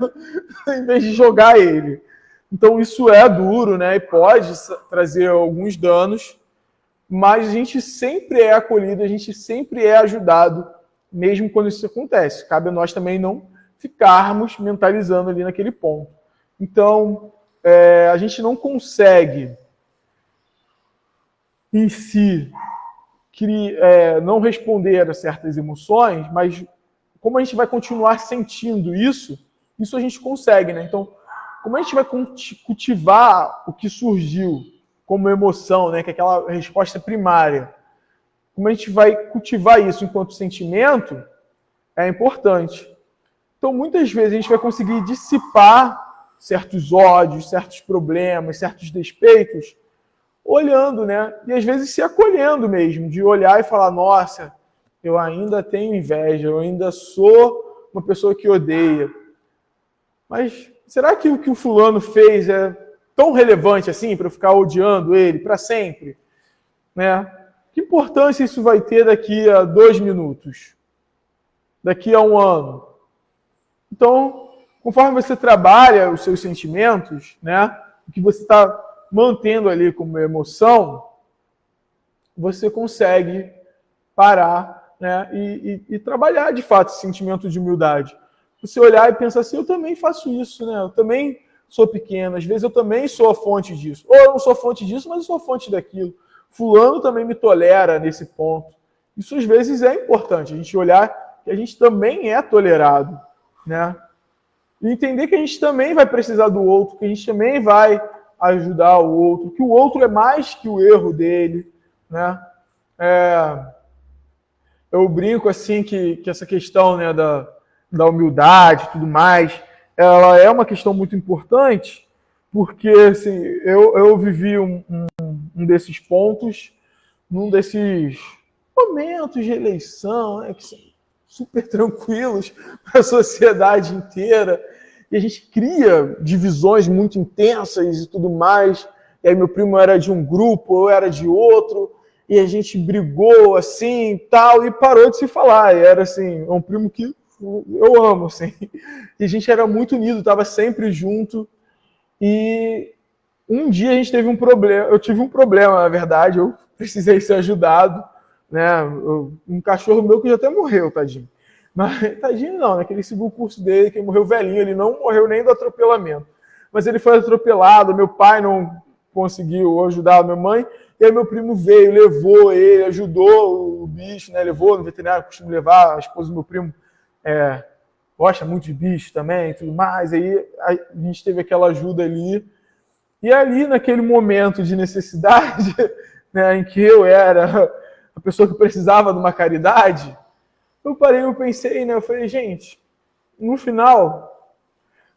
em vez de jogar ele. Então isso é duro, né? E pode trazer alguns danos, mas a gente sempre é acolhido, a gente sempre é ajudado, mesmo quando isso acontece. Cabe a nós também não ficarmos mentalizando ali naquele ponto. Então, a gente não consegue em si não responder a certas emoções, mas como a gente vai continuar sentindo isso a gente consegue, né? Então, como a gente vai cultivar o que surgiu como emoção, né? Que é aquela resposta primária. Como a gente vai cultivar isso enquanto sentimento é importante. Então, muitas vezes a gente vai conseguir dissipar certos ódios, certos problemas, certos despeitos, olhando, né? E às vezes se acolhendo mesmo, de olhar e falar, nossa, eu ainda tenho inveja, eu ainda sou uma pessoa que odeia. Mas será que o que o fulano fez é tão relevante assim para eu ficar odiando ele para sempre? Né? Que importância isso vai ter daqui a 2 minutos? Daqui a 1 ano? Então, conforme você trabalha os seus sentimentos, né? O que você está mantendo ali como emoção, você consegue parar, né, e trabalhar de fato esse sentimento de humildade. você olhar e pensar assim, eu também faço isso, né? Eu também sou pequeno, às vezes eu também sou a fonte disso. Ou eu não sou a fonte disso, mas eu sou a fonte daquilo. Fulano também me tolera nesse ponto. Isso às vezes é importante, a gente olhar que a gente também é tolerado, né? E entender que a gente também vai precisar do outro, que a gente também vai ajudar o outro, que o outro é mais que o erro dele, né? Eu brinco assim que essa questão, né, da humildade e tudo mais, ela é uma questão muito importante, porque assim, eu vivi um desses pontos, num desses momentos de eleição, né, que são super tranquilos para a sociedade inteira, e a gente cria divisões muito intensas e tudo mais, e aí meu primo era de um grupo, eu era de outro, e a gente brigou assim, tal, e parou de se falar, e era assim, um primo que eu amo, assim, e a gente era muito unido, estava sempre junto, e um dia a gente teve um problema, eu tive um problema, na verdade, eu precisei ser ajudado, né? Um cachorro meu que já até morreu, tadinho. Mas, tadinho não, né? Que ele seguiu o curso dele, que ele morreu velhinho, ele não morreu nem do atropelamento. Mas ele foi atropelado, meu pai não conseguiu ajudar a minha mãe, e aí meu primo veio, levou ele, ajudou o bicho, né? Levou no veterinário, costumo levar, a esposa do meu primo gosta muito de bicho também e tudo mais. Aí a gente teve aquela ajuda ali. E ali, naquele momento de necessidade, né, em que eu era a pessoa que precisava de uma caridade, eu parei e pensei, né? Eu falei, gente, no final,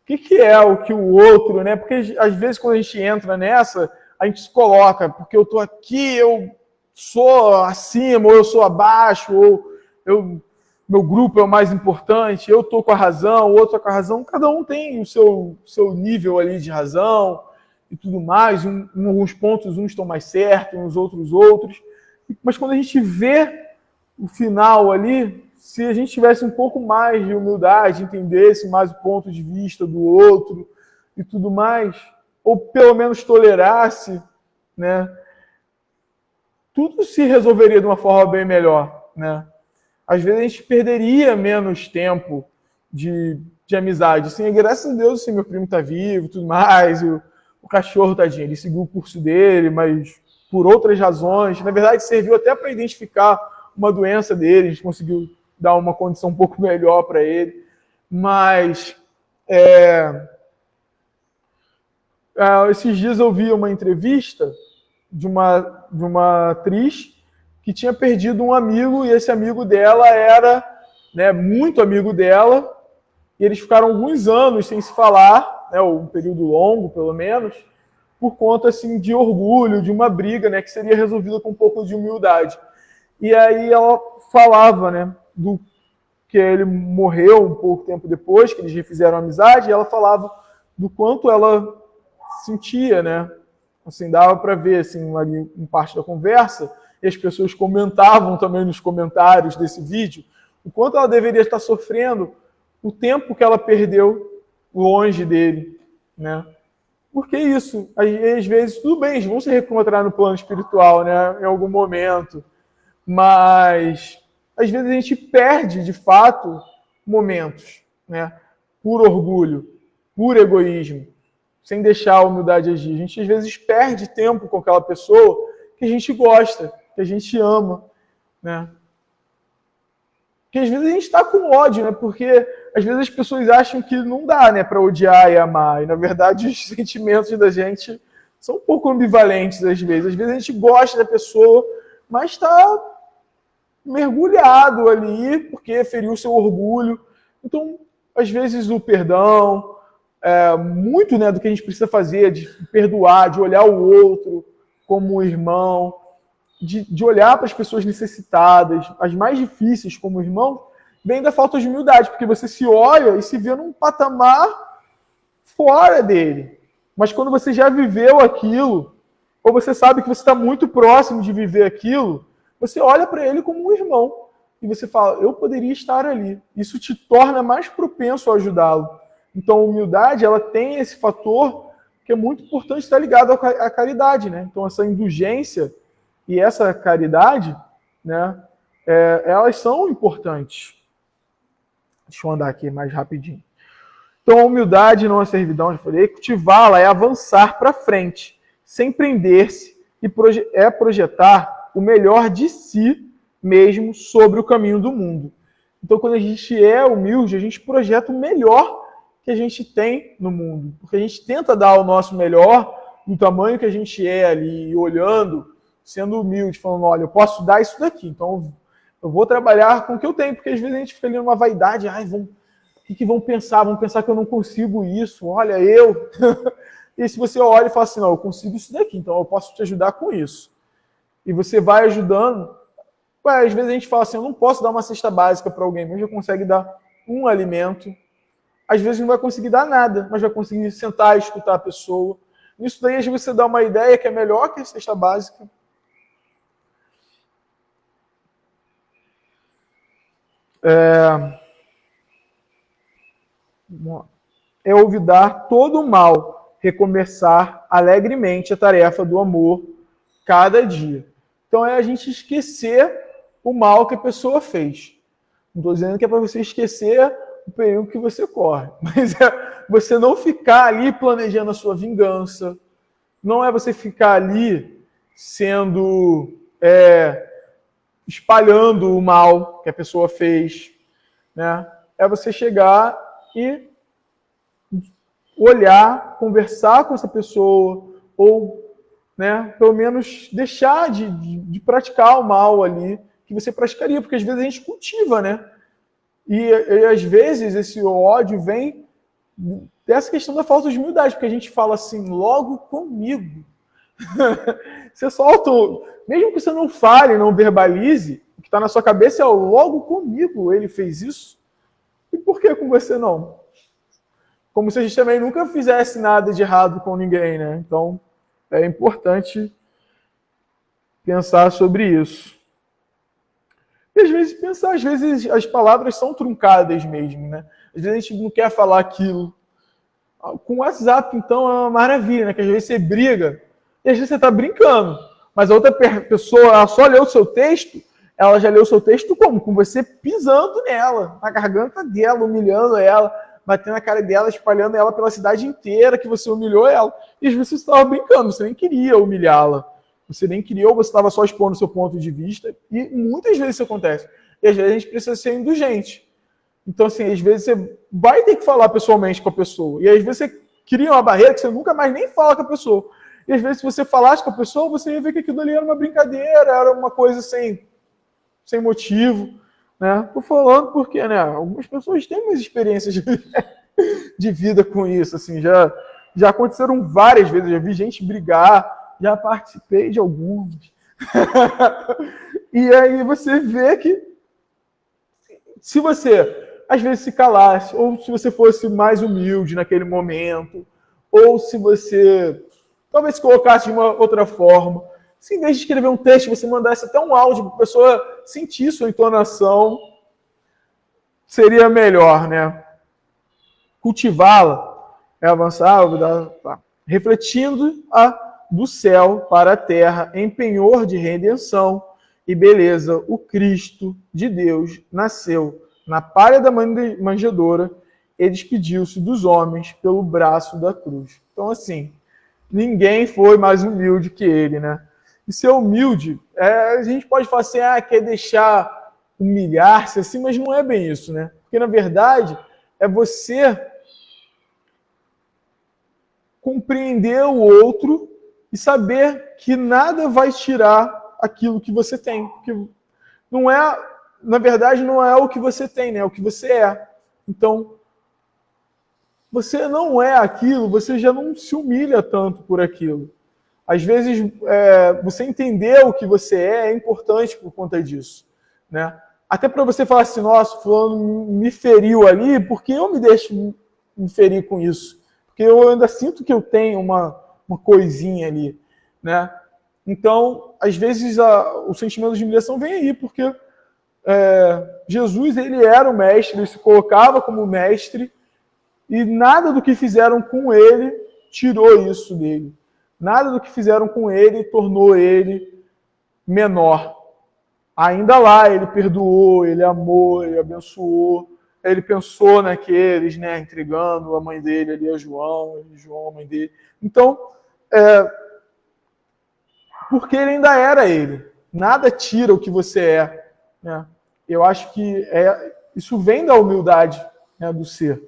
o que é o que o outro, né? Porque às vezes quando a gente entra nessa, a gente se coloca, porque eu estou aqui, eu sou acima, ou eu sou abaixo, ou meu grupo é o mais importante, eu estou com a razão, o outro está com a razão. Cada um tem o seu nível ali de razão e tudo mais. Em alguns pontos, uns estão mais certos, nos outros. Mas quando a gente vê o final ali, se a gente tivesse um pouco mais de humildade, entendesse mais o ponto de vista do outro e tudo mais, ou pelo menos tolerasse, né, tudo se resolveria de uma forma bem melhor, né? Às vezes a gente perderia menos tempo de amizade. Assim, graças a Deus, assim, meu primo está vivo e tudo mais, o cachorro, tadinho, ele seguiu o curso dele, mas por outras razões. Na verdade, serviu até para identificar uma doença dele, a gente conseguiu dar uma condição um pouco melhor para ele. Mas esses dias eu vi uma entrevista de uma atriz que tinha perdido um amigo, e esse amigo dela era, né, muito amigo dela, e eles ficaram alguns anos sem se falar, né, um período longo, pelo menos, por conta assim, de orgulho, de uma briga, né, que seria resolvida com um pouco de humildade. E aí ela falava, né, do que ele morreu um pouco tempo depois, que eles refizeram amizade, e ela falava do quanto ela sentia, né, assim, dava para ver assim, ali em parte da conversa, e as pessoas comentavam também nos comentários desse vídeo, o quanto ela deveria estar sofrendo o tempo que ela perdeu longe dele, né? Porque isso, às vezes, tudo bem, eles vão se reencontrar no plano espiritual, né, em algum momento, mas às vezes a gente perde, de fato, momentos, né, por orgulho, por egoísmo, sem deixar a humildade agir. A gente às vezes perde tempo com aquela pessoa que a gente gosta, que a gente ama, né? Porque às vezes a gente está com ódio, né? Porque às vezes as pessoas acham que não dá, né, para odiar e amar. E na verdade os sentimentos da gente são um pouco ambivalentes às vezes. Às vezes a gente gosta da pessoa, mas está mergulhado ali porque feriu seu orgulho. Então, às vezes o perdão, muito, né, do que a gente precisa fazer, de perdoar, de olhar o outro como um irmão, de olhar para as pessoas necessitadas, as mais difíceis como irmão, vem da falta de humildade, porque você se olha e se vê num patamar fora dele. Mas quando você já viveu aquilo, ou você sabe que você está muito próximo de viver aquilo, você olha para ele como um irmão e você fala, eu poderia estar ali. Isso te torna mais propenso a ajudá-lo. Então, a humildade, ela tem esse fator que é muito importante estar ligado à caridade, né? Então, essa indulgência e essa caridade, né, elas são importantes. Deixa eu andar aqui mais rapidinho. Então, a humildade não é servidão, já falei. Cultivá-la é avançar para frente, sem prender-se, e projetar o melhor de si mesmo sobre o caminho do mundo. Então, quando a gente é humilde, a gente projeta o melhor que a gente tem no mundo. Porque a gente tenta dar o nosso melhor no tamanho que a gente é ali, olhando, sendo humilde, falando, olha, eu posso dar isso daqui, então eu vou trabalhar com o que eu tenho, porque às vezes a gente fica ali numa vaidade, o que vão pensar? Vão pensar que eu não consigo isso, olha, eu... E se você olha e fala assim, não, eu consigo isso daqui, então eu posso te ajudar com isso. E você vai ajudando. Às vezes a gente fala assim, eu não posso dar uma cesta básica para alguém, mas já consegue dar um alimento. Às vezes não vai conseguir dar nada, mas vai conseguir sentar e escutar a pessoa. Nisso daí, às vezes você dá uma ideia que é melhor que a cesta básica. É olvidar todo o mal, recomeçar alegremente a tarefa do amor cada dia. Então é a gente esquecer o mal que a pessoa fez. Não estou dizendo que é para você esquecer o perigo que você corre, mas é você não ficar ali planejando a sua vingança, não é você ficar ali sendo espalhando o mal que a pessoa fez, né? É você chegar e olhar, conversar com essa pessoa, ou, né, pelo menos deixar de praticar o mal ali que você praticaria, porque às vezes a gente cultiva, né? E às vezes esse ódio vem dessa questão da falta de humildade, porque a gente fala assim, logo comigo. Você solta, mesmo que você não fale, não verbalize, o que está na sua cabeça é logo comigo ele fez isso. E por que com você não? Como se a gente também nunca fizesse nada de errado com ninguém, né? Então, é importante pensar sobre isso. E às vezes as palavras são truncadas mesmo, né? Às vezes a gente não quer falar aquilo. Com o WhatsApp, então, é uma maravilha, né? Que às vezes você briga e às vezes você está brincando. Mas a outra pessoa, ela só leu o seu texto, ela já leu o seu texto como? Com você pisando nela, na garganta dela, humilhando ela, batendo na cara dela, espalhando ela pela cidade inteira, que você humilhou ela. E às vezes você estava brincando, você nem queria humilhá-la. Você nem queria, ou você estava só expondo o seu ponto de vista. E muitas vezes isso acontece. E às vezes a gente precisa ser indulgente. Então, assim, às vezes você vai ter que falar pessoalmente com a pessoa. E às vezes você cria uma barreira que você nunca mais nem fala com a pessoa. E às vezes se você falasse com a pessoa, você ia ver que aquilo ali era uma brincadeira, era uma coisa sem motivo. Né? Tô falando porque, né, algumas pessoas têm umas experiências de vida com isso, assim, já aconteceram várias vezes, já vi gente brigar, já participei de algumas. E aí você vê que se você, às vezes, se calasse, ou se você fosse mais humilde naquele momento, ou se você talvez se colocasse de uma outra forma, se em vez de escrever um texto, você mandasse até um áudio para a pessoa sentir sua entonação, seria melhor, né? Cultivá-la é avançar, refletindo do céu para a terra, em penhor de redenção e beleza, o Cristo de Deus nasceu na palha da manjedoura e despediu-se dos homens pelo braço da cruz. Então, assim, ninguém foi mais humilde que ele, né? E ser humilde, a gente pode falar assim, quer deixar humilhar-se, assim, mas não é bem isso, né? Porque, na verdade, é você compreender o outro e saber que nada vai tirar aquilo que você tem. Porque não é, na verdade, não é o que você tem, né? É o que você é. Então, você não é aquilo, você já não se humilha tanto por aquilo. Às vezes, você entender o que você é importante por conta disso, né? Até para você falar assim, nossa, fulano me feriu ali, por que eu me deixo me ferir com isso? Porque eu ainda sinto que eu tenho uma coisinha ali, né? Então, às vezes, o sentimento de humilhação vem aí, porque Jesus, ele era o mestre, ele se colocava como mestre, e nada do que fizeram com ele tirou isso dele. Nada do que fizeram com ele tornou ele menor. Ainda lá, ele perdoou, ele amou, ele abençoou, ele pensou naqueles, né, entregando a mãe dele ali a João, João a mãe dele. Então, porque ele ainda era ele. Nada tira o que você é, né? Eu acho que isso vem da humildade, né, do ser.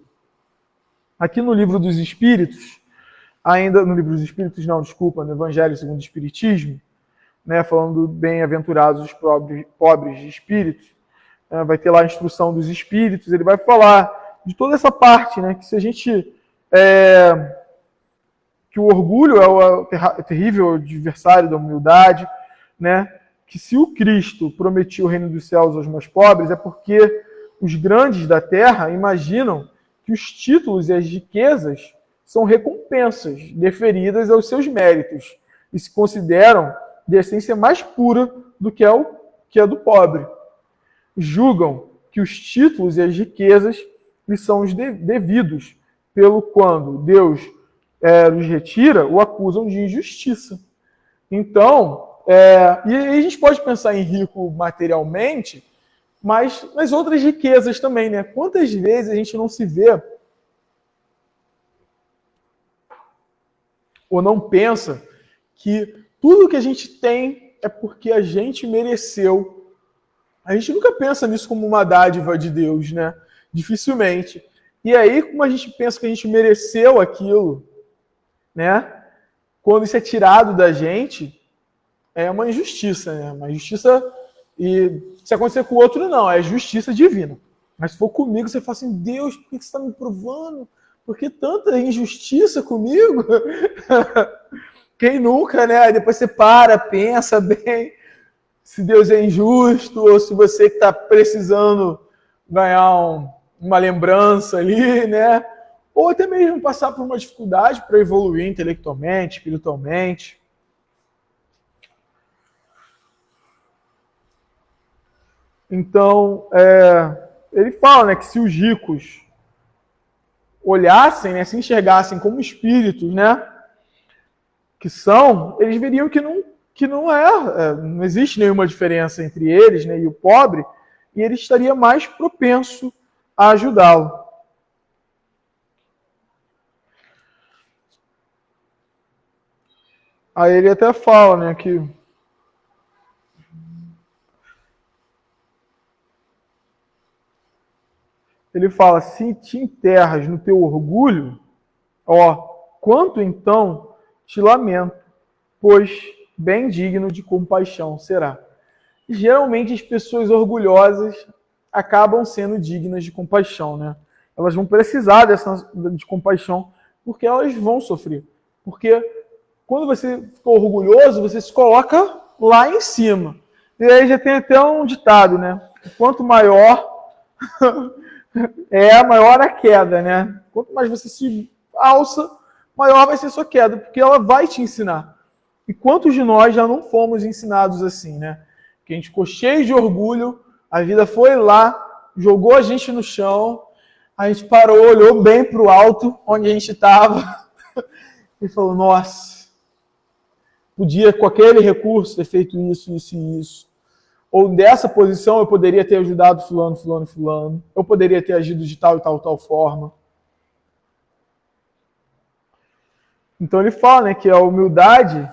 Aqui no Livro dos Espíritos, ainda no Livro dos Espíritos, não, desculpa, no Evangelho segundo o Espiritismo, né, falando bem-aventurados os pobres de espíritos, vai ter lá a instrução dos espíritos, ele vai falar de toda essa parte, né, que se a gente que o orgulho é o terrível adversário da humildade, né, que se o Cristo prometia o reino dos céus aos mais pobres é porque os grandes da terra imaginam que os títulos e as riquezas são recompensas deferidas aos seus méritos e se consideram de essência mais pura do que a do pobre. Julgam que os títulos e as riquezas lhes são os devidos, pelo quando Deus os retira, o acusam de injustiça. Então, e a gente pode pensar em rico materialmente, mas nas outras riquezas também, né? Quantas vezes a gente não se vê ou não pensa que tudo que a gente tem é porque a gente mereceu. A gente nunca pensa nisso como uma dádiva de Deus, né? Dificilmente. E aí, como a gente pensa que a gente mereceu aquilo, né? Quando isso é tirado da gente, é uma injustiça, né? Uma injustiça, e se acontecer com o outro, não, é justiça divina. Mas se for comigo, você fala assim, Deus, por que você está me provando? Por que tanta injustiça comigo? Quem nunca, né? Aí depois você pensa bem se Deus é injusto, ou se você está precisando ganhar uma lembrança ali, né? Ou até mesmo passar por uma dificuldade para evoluir intelectualmente, espiritualmente. Então, ele fala, né, que se os ricos olhassem, né, se enxergassem como espíritos, né, que são, eles veriam que não existe nenhuma diferença entre eles, né, e o pobre, e ele estaria mais propenso a ajudá-lo. Aí ele até fala, né, que ele fala, se te enterras no teu orgulho, quanto então te lamento, pois bem digno de compaixão será. Geralmente as pessoas orgulhosas acabam sendo dignas de compaixão, né? Elas vão precisar de compaixão porque elas vão sofrer. Porque quando você fica orgulhoso, você se coloca lá em cima. E aí já tem até um ditado, né? Quanto maior maior a queda, né? Quanto mais você se alça, maior vai ser a sua queda, porque ela vai te ensinar. E quantos de nós já não fomos ensinados assim, né? Que a gente ficou cheio de orgulho, a vida foi lá, jogou a gente no chão, a gente parou, olhou bem para o alto, onde a gente estava, e falou, nossa, podia com aquele recurso ter feito isso, isso e isso. Ou dessa posição eu poderia ter ajudado fulano, fulano, fulano. Eu poderia ter agido de tal e tal, tal forma. Então ele fala, né, que a humildade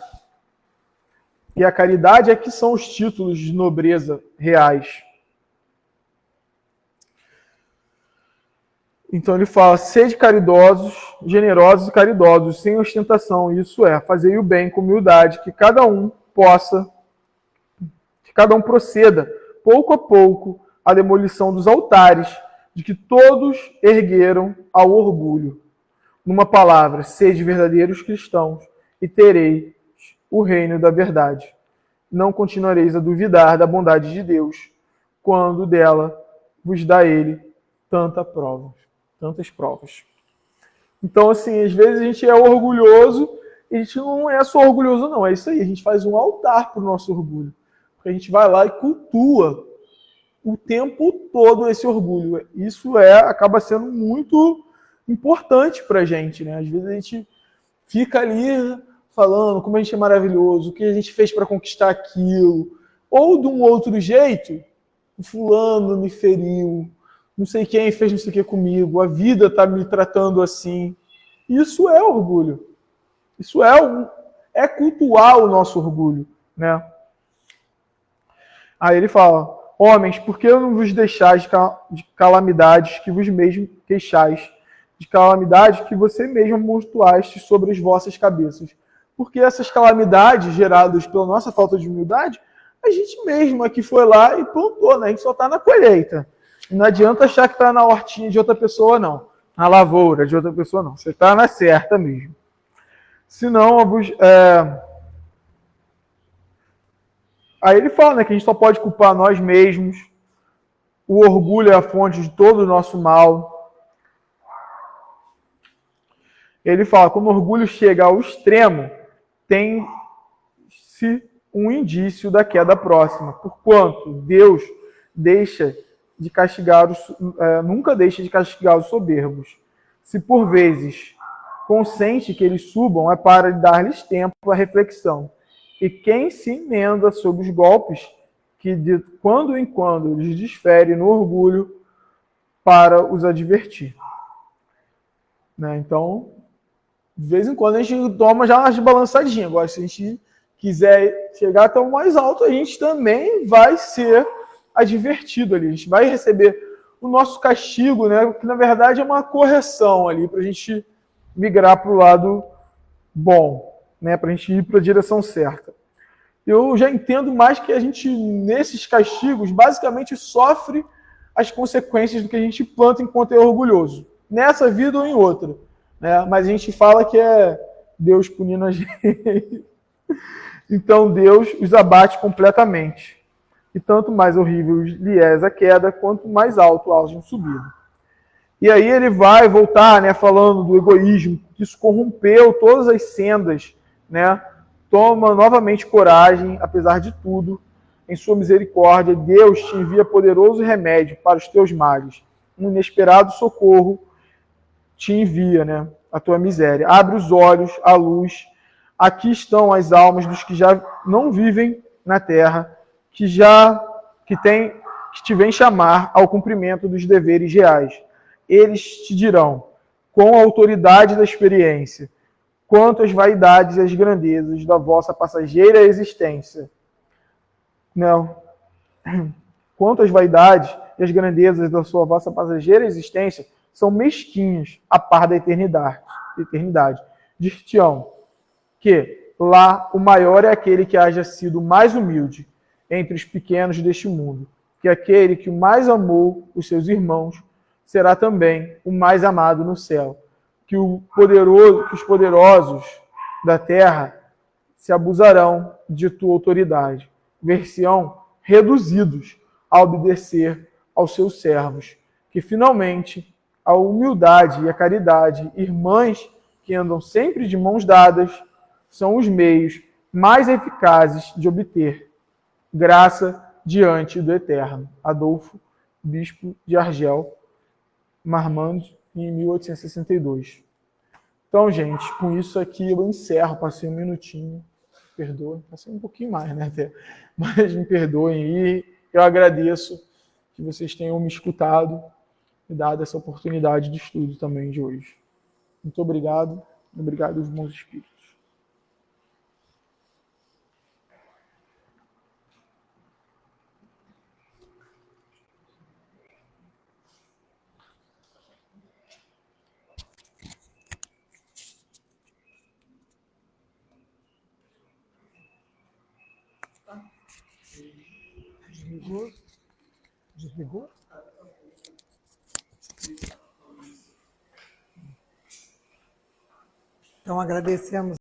e a caridade é que são os títulos de nobreza reais. Então ele fala, sede caridosos, generosos e caridosos, sem ostentação. Isso é, fazei o bem com humildade, que cada um proceda, pouco a pouco, à demolição dos altares de que todos ergueram ao orgulho. Numa palavra, sede verdadeiros cristãos e tereis o reino da verdade. Não continuareis a duvidar da bondade de Deus, quando dela vos dá ele tantas provas. Então, assim, às vezes a gente é orgulhoso, e a gente não é só orgulhoso, não. É isso aí, a gente faz um altar para o nosso orgulho. Porque a gente vai lá e cultua o tempo todo esse orgulho. Isso acaba sendo muito importante para a gente, né? Às vezes a gente fica ali falando como a gente é maravilhoso, o que a gente fez para conquistar aquilo. Ou de um outro jeito, o fulano me feriu, não sei quem fez não sei o que comigo, a vida está me tratando assim. Isso é orgulho. Isso é cultuar o nosso orgulho, né? Aí ele fala: homens, por que não vos deixais de calamidades que vos mesmo queixais, de calamidades que você mesmo amontoaste sobre as vossas cabeças? Porque essas calamidades geradas pela nossa falta de humildade, a gente mesmo aqui foi lá e plantou, né? A gente só está na colheita. Não adianta achar que está na hortinha de outra pessoa, não. Na lavoura de outra pessoa, não. Você está na certa mesmo. Senão, aí ele fala, né, que a gente só pode culpar nós mesmos. O orgulho é a fonte de todo o nosso mal. Ele fala, quando o orgulho chega ao extremo, tem-se um indício da queda próxima. Porquanto Deus nunca deixa de castigar os soberbos. Se por vezes consente que eles subam, é para dar-lhes tempo à reflexão. E quem se emenda sobre os golpes que de quando em quando lhes desfere no orgulho para os advertir. Né? Então, de vez em quando a gente toma já umas balançadinhas. Agora, se a gente quiser chegar até o mais alto, a gente também vai ser advertido ali. A gente vai receber o nosso castigo, né? Que na verdade é uma correção ali para a gente migrar para o lado bom, né? Para a gente ir para a direção certa. Eu já entendo mais que a gente, nesses castigos, basicamente sofre as consequências do que a gente planta enquanto é orgulhoso, nessa vida ou em outra. Né? Mas a gente fala que é Deus punindo a gente. Então Deus os abate completamente. E tanto mais horrível lhe é a queda, quanto mais alto hajam subido. E aí ele vai voltar, né, falando do egoísmo, que isso corrompeu todas as sendas, né? Toma novamente coragem, apesar de tudo. Em sua misericórdia, Deus te envia poderoso remédio para os teus males. Um inesperado socorro te envia, né, a tua miséria. Abre os olhos à luz. Aqui estão as almas dos que já não vivem na terra, que te vêm chamar ao cumprimento dos deveres reais. Eles te dirão, com a autoridade da experiência, quanto às vaidades e às grandezas da vossa passageira existência. Não. Quanto às vaidades e às grandezas da sua vossa passageira existência são mesquinhas a par da eternidade. Dir-te-ão que lá o maior é aquele que haja sido mais humilde entre os pequenos deste mundo, que aquele que mais amou os seus irmãos será também o mais amado no céu. Que os poderosos da terra se abusarão de tua autoridade, ver-se-ão reduzidos a obedecer aos seus servos, que finalmente a humildade e a caridade, irmãs que andam sempre de mãos dadas, são os meios mais eficazes de obter graça diante do Eterno. Adolfo, bispo de Argel, Marmande, em 1862. Então, gente, com isso aqui eu encerro. Passei um minutinho, perdoe, passei um pouquinho mais, né? Até. Mas me perdoem e eu agradeço que vocês tenham me escutado e dado essa oportunidade de estudo também de hoje. Muito obrigado. Obrigado aos bons espíritos. Desligou? Desligou? Então agradecemos